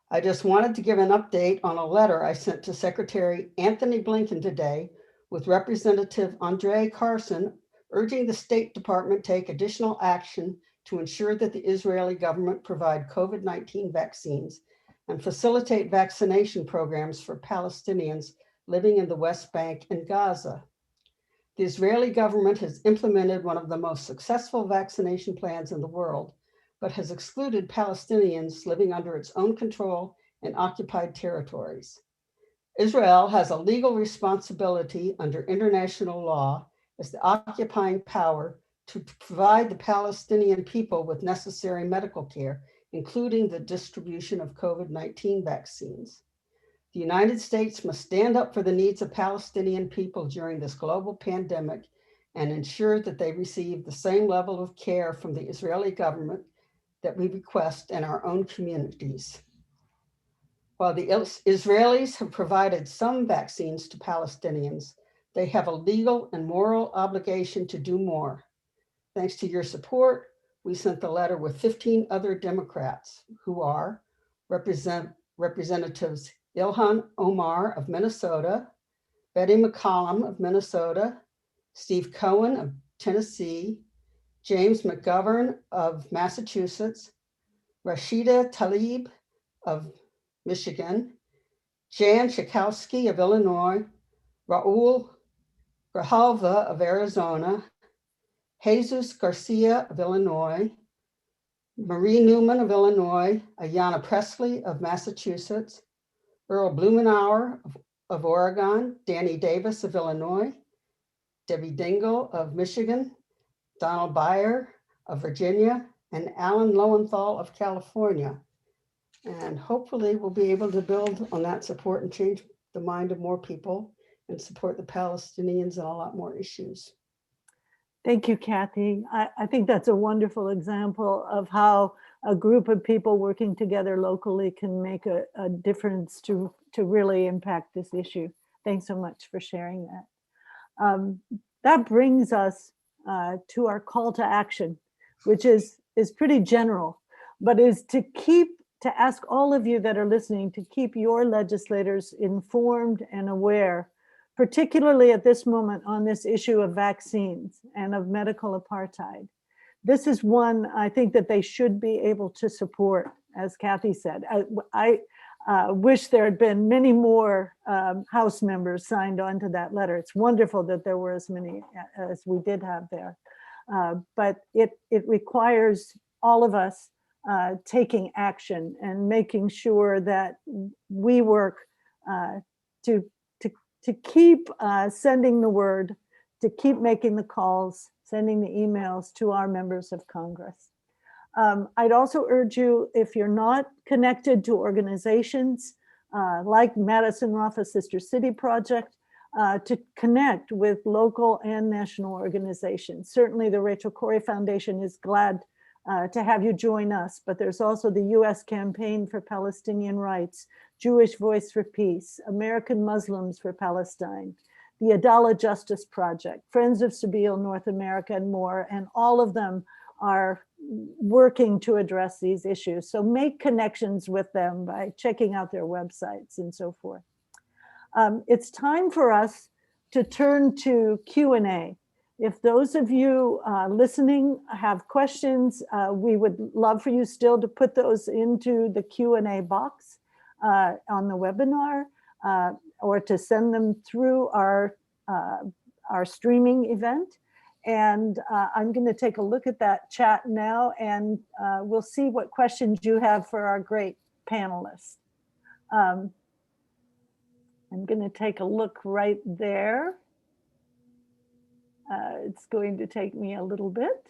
I just wanted to give an update on a letter I sent to Secretary Anthony Blinken today with Representative Andre Carson urging the State Department take additional action to ensure that the Israeli government provide COVID-19 vaccines and facilitate vaccination programs for Palestinians living in the West Bank and Gaza. The Israeli government has implemented one of the most successful vaccination plans in the world, but has excluded Palestinians living under its own control in occupied territories. Israel has a legal responsibility under international law as the occupying power to provide the Palestinian people with necessary medical care, including the distribution of COVID-19 vaccines. The United States must stand up for the needs of Palestinian people during this global pandemic and ensure that they receive the same level of care from the Israeli government that we request in our own communities. While the Israelis have provided some vaccines to Palestinians, they have a legal and moral obligation to do more. Thanks to your support, we sent the letter with 15 other Democrats who are Representatives Ilhan Omar of Minnesota, Betty McCollum of Minnesota, Steve Cohen of Tennessee, James McGovern of Massachusetts, Rashida Tlaib of Michigan, Jan Schakowsky of Illinois, Raul Grijalva of Arizona, Jesus Garcia of Illinois, Marie Newman of Illinois, Ayanna Presley of Massachusetts, Earl Blumenauer of Oregon, Danny Davis of Illinois, Debbie Dingle of Michigan, Donald Byer of Virginia, and Alan Lowenthal of California. And hopefully we'll be able to build on that support and change the mind of more people and support the Palestinians on a lot more issues. Thank you, Kathy. I think that's a wonderful example of how a group of people working together locally can make a difference to really impact this issue. Thanks so much for sharing that. That brings us to our call to action, which is pretty general, but is to ask all of you that are listening to keep your legislators informed and aware, particularly at this moment on this issue of vaccines and of medical apartheid. This is one I think that they should be able to support, as Kathy said. I wish there had been many more House members signed on to that letter. It's wonderful that there were as many as we did have there. But it requires all of us taking action and making sure that we work to keep sending the word, to keep making the calls, sending the emails to our members of Congress. I'd also urge you, if you're not connected to organizations like Madison-Rafah Sister City Project, to connect with local and national organizations. Certainly the Rachel Corrie Foundation is glad to have you join us, but there's also the US Campaign for Palestinian Rights, Jewish Voice for Peace, American Muslims for Palestine, the Adala Justice Project, Friends of Sabeel North America, and more, and all of them are working to address these issues. So make connections with them by checking out their websites and so forth. It's time for us to turn to Q&A. If those of you listening have questions, we would love for you still to put those into the Q&A box on the webinar, or to send them through our streaming event. And I'm going to take a look at that chat now, and we'll see what questions you have for our great panelists. I'm going to take a look right there. It's going to take me a little bit.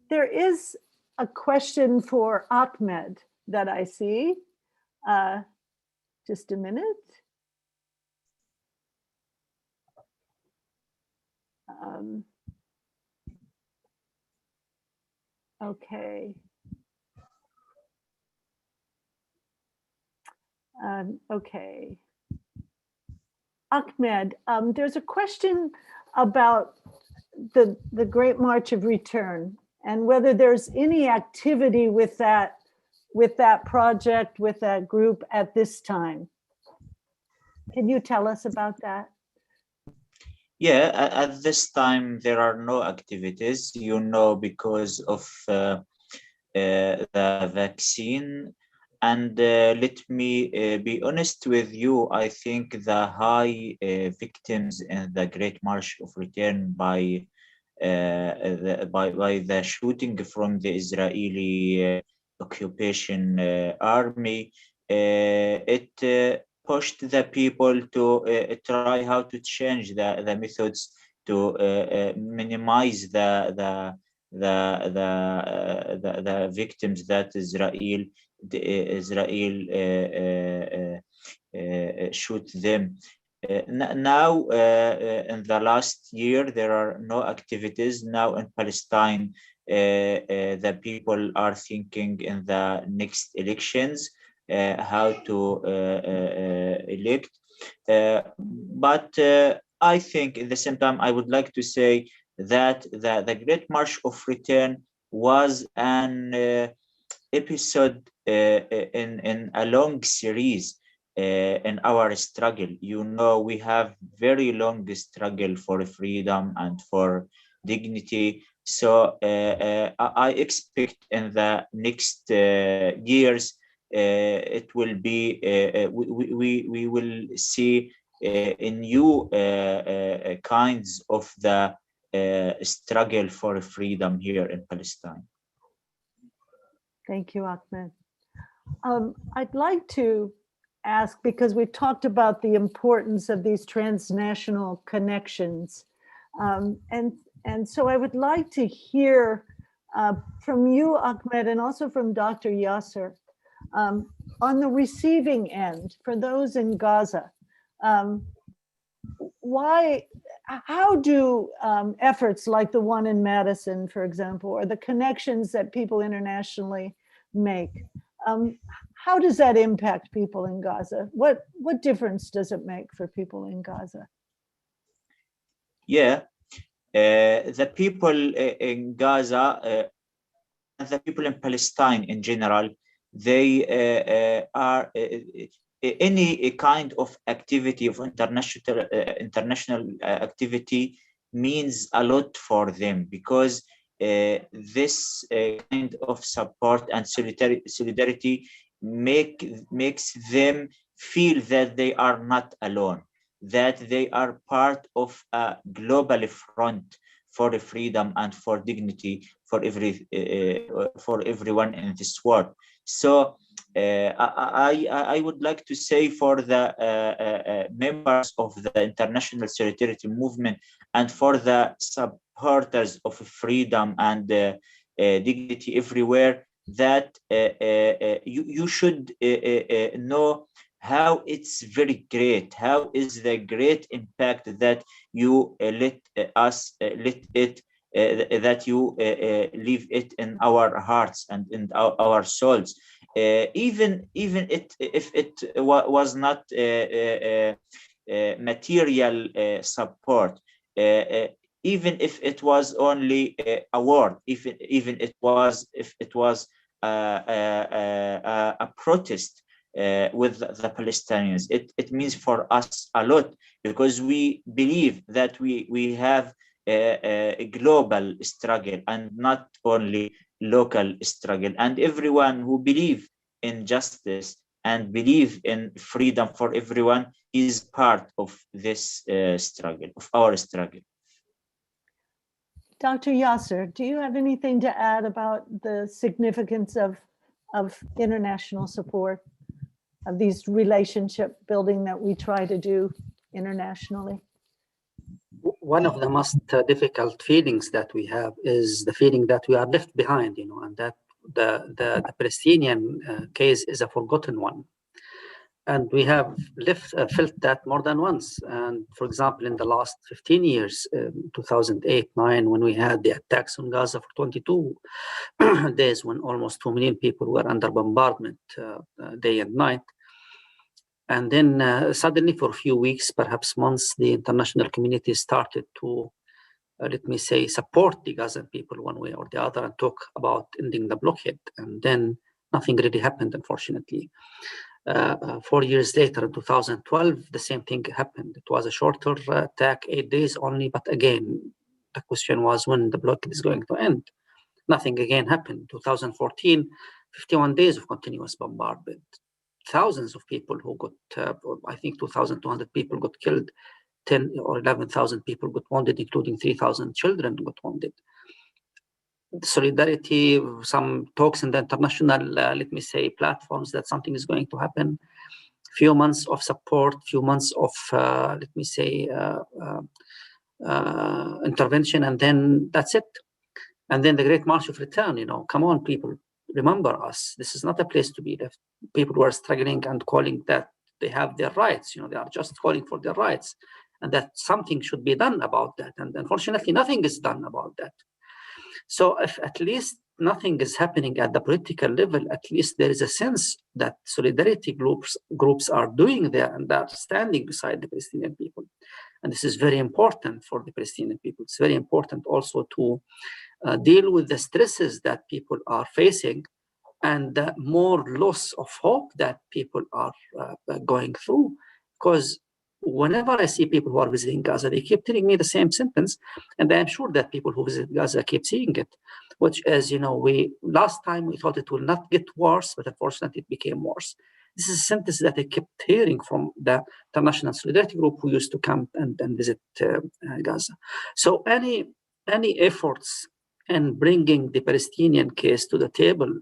There is a question for Ahmed that I see. Just a minute. Okay. Okay. Ahmed, there's a question about the Great March of Return and whether there's any activity with that project, with that group at this time. Can you tell us about that? Yeah, at this time, there are no activities, because of the vaccine. And let me be honest with you, I think the high victims in the Great March of Return by the shooting from the Israeli occupation army, it pushed the people to try how to change the methods to minimize the victims that Israel shoot them. Now, in the last year, there are no activities. Now in Palestine, the people are thinking in the next elections how to elect. But I think at the same time, I would like to say that the Great March of Return was an episode in a long series in our struggle. You know, we have very long struggle for freedom and for dignity. So I expect in the next years it will be we will see a new kinds of the struggle for freedom here in Palestine. Thank you, Ahmed. I'd like to ask, because we've talked about the importance of these transnational connections, and so I would like to hear from you, Ahmed, and also from Dr. Yasser, on the receiving end, for those in Gaza, how do efforts like the one in Madison, for example, or the connections that people internationally make, how does that impact people in Gaza? What difference does it make for people in Gaza? Yeah, the people in Gaza, the people in Palestine in general, they are any kind of activity of international activity means a lot for them, because this kind of support and solidarity makes them feel that they are not alone, that they are part of a global front for the freedom and for dignity for everyone in this world. So I would like to say for the members of the international solidarity movement and for the supporters of freedom and dignity everywhere, that you should know how it's very great, how is the great impact that you let that you leave it in our hearts and in our souls, even if it was not material support, even if it was only a word, if it was a protest with the Palestinians, it means for us a lot, because we believe that we have a global struggle and not only local struggle, and everyone who believe in justice and believe in freedom for everyone is part of this struggle, of our struggle. Dr. Yasser, do you have anything to add about the significance of international support, of these relationship building that we try to do internationally? One of the most difficult feelings that we have is the feeling that we are left behind, and that the Palestinian case is a forgotten one. And we have felt that more than once. And for example, in the last 15 years, 2008-9, when we had the attacks on Gaza for 22 days, when almost 2 million people were under bombardment day and night. And then suddenly for a few weeks, perhaps months, the international community started to, let me say, support the Gazan people one way or the other and talk about ending the blockade. And then nothing really happened, unfortunately. 4 years later, in 2012, the same thing happened. It was a shorter attack, 8 days only. But again, the question was when the blockade is going to end. Nothing again happened. 2014, 51 days of continuous bombardment. Thousands of people who got, I think 2,200 people got killed, 10 or 11,000 people got wounded, including 3,000 children got wounded. Solidarity, some talks in the international, let me say, platforms that something is going to happen. Few months of support, few months of, let me say, intervention, and then that's it. And then the Great March of Return, come on, people, remember us. This is not a place to be left. People were struggling and calling that they have their rights, they are just calling for their rights, and that something should be done about that. And unfortunately, nothing is done about that. So if at least nothing is happening at the political level, at least there is a sense that solidarity groups are doing there and they are standing beside the Palestinian people. And this is very important for the Palestinian people. It's very important also to deal with the stresses that people are facing and the more loss of hope that people are going through. Because whenever I see people who are visiting Gaza, they keep telling me the same sentence, and I'm sure that people who visit Gaza keep seeing it, which is, last time we thought it will not get worse, but unfortunately it became worse. This is a sentence that I kept hearing from the International Solidarity Group who used to come and visit Gaza. So any efforts in bringing the Palestinian case to the table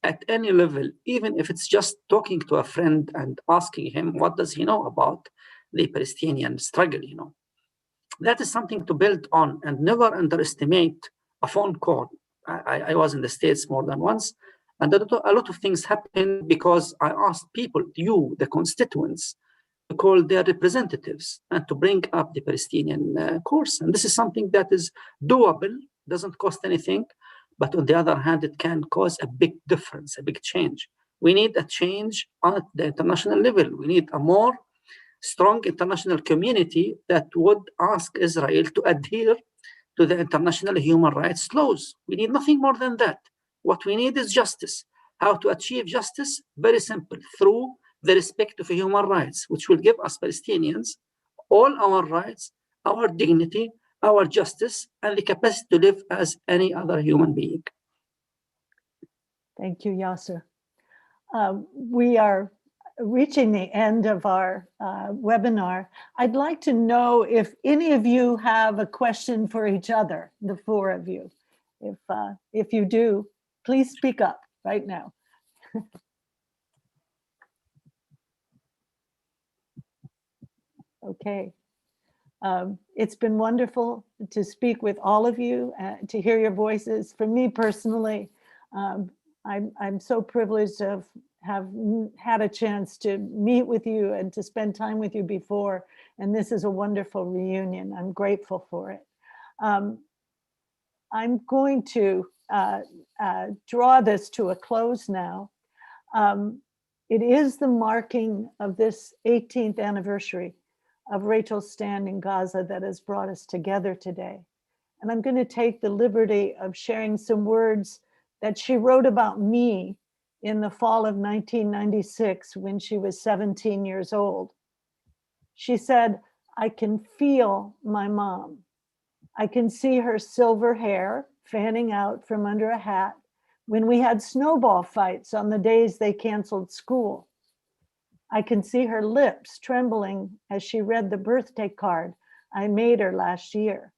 at any level, even if it's just talking to a friend and asking him, what does he know about the Palestinian struggle, that is something to build on, and never underestimate a phone call. I was in the States more than once, and a lot of things happened because I asked people, the constituents, to call their representatives and to bring up the Palestinian course. And this is something that is doable, doesn't cost anything, but on the other hand, it can cause a big difference, a big change. We need a change at the international level. We need a more strong international community that would ask Israel to adhere to the international human rights laws. We need nothing more than that. What we need is justice. How to achieve justice? Very simple, through the respect of human rights, which will give us Palestinians all our rights, our dignity, our justice, and the capacity to live as any other human being. Thank you, Yasser. We are reaching the end of our webinar. I'd like to know if any of you have a question for each other, the four of you. If you do, please speak up right now. Okay. It's been wonderful to speak with all of you, to hear your voices. For me personally, I'm so privileged to have had a chance to meet with you and to spend time with you before. And this is a wonderful reunion. I'm grateful for it. I'm going to draw this to a close now. It is the marking of this 18th anniversary of Rachel's stand in Gaza that has brought us together today. And I'm going to take the liberty of sharing some words that she wrote about me in the fall of 1996 when she was 17 years old. She said, "I can feel my mom. I can see her silver hair fanning out from under a hat when we had snowball fights on the days they canceled school. I can see her lips trembling as she read the birthday card I made her last year.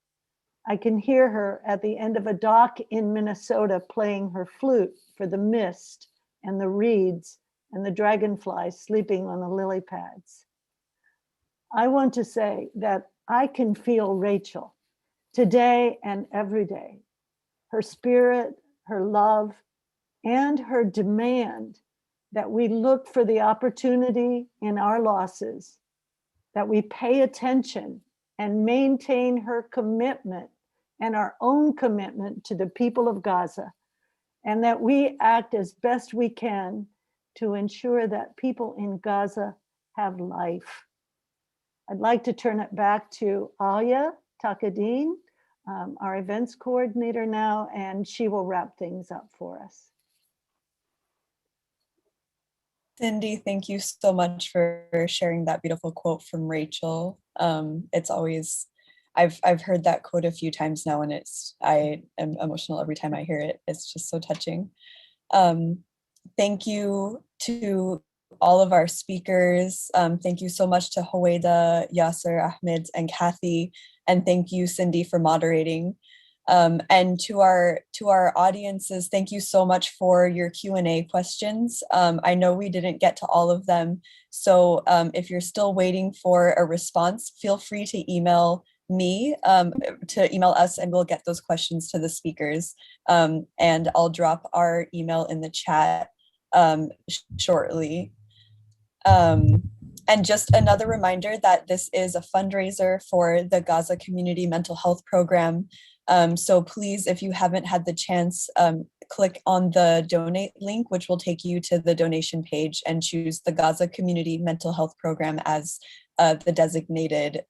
I can hear her at the end of a dock in Minnesota playing her flute for the mist and the reeds and the dragonflies sleeping on the lily pads. I want to say that I can feel Rachel today and every day, her spirit, her love, and her demand that we look for the opportunity in our losses, that we pay attention and maintain her commitment and our own commitment to the people of Gaza, and that we act as best we can to ensure that people in Gaza have life. I'd like to turn it back to Alia Takadin, our events coordinator now, and she will wrap things up for us. Cindy, thank you so much for sharing that beautiful quote from Rachel. It's always, I've heard that quote a few times now, and I am emotional every time I hear it. It's just so touching. Thank you to all of our speakers. Thank you so much to Huwaida, Yasser, Ahmed, and Kathy, and thank you, Cindy, for moderating. And to our audiences, thank you so much for your Q&A questions. I know we didn't get to all of them, so if you're still waiting for a response, feel free to email me, to email us, and we'll get those questions to the speakers. And I'll drop our email in the chat shortly. And just another reminder that this is a fundraiser for the Gaza Community Mental Health Program. So please, if you haven't had the chance, click on the donate link, which will take you to the donation page, and choose the Gaza Community Mental Health Program as the designated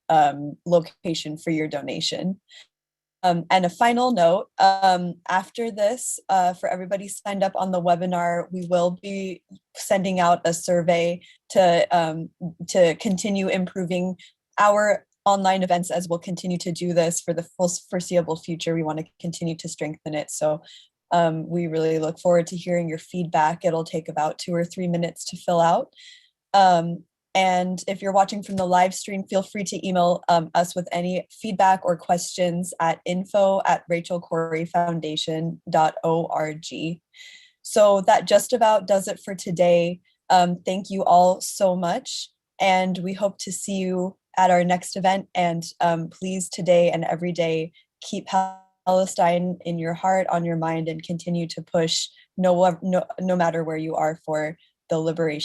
location for your donation. And a final note, after this, for everybody signed up on the webinar, we will be sending out a survey to continue improving our online events, as we'll continue to do this for the foreseeable future. We want to continue to strengthen it. So we really look forward to hearing your feedback. It'll take about 2 or 3 minutes to fill out. And if you're watching from the live stream, feel free to email us with any feedback or questions at info@rachelcorriefoundation.org. So that just about does it for today. Thank you all so much. And we hope to see you at our next event. And please, today and every day, keep Palestine in your heart, on your mind, and continue to push no matter where you are for the liberation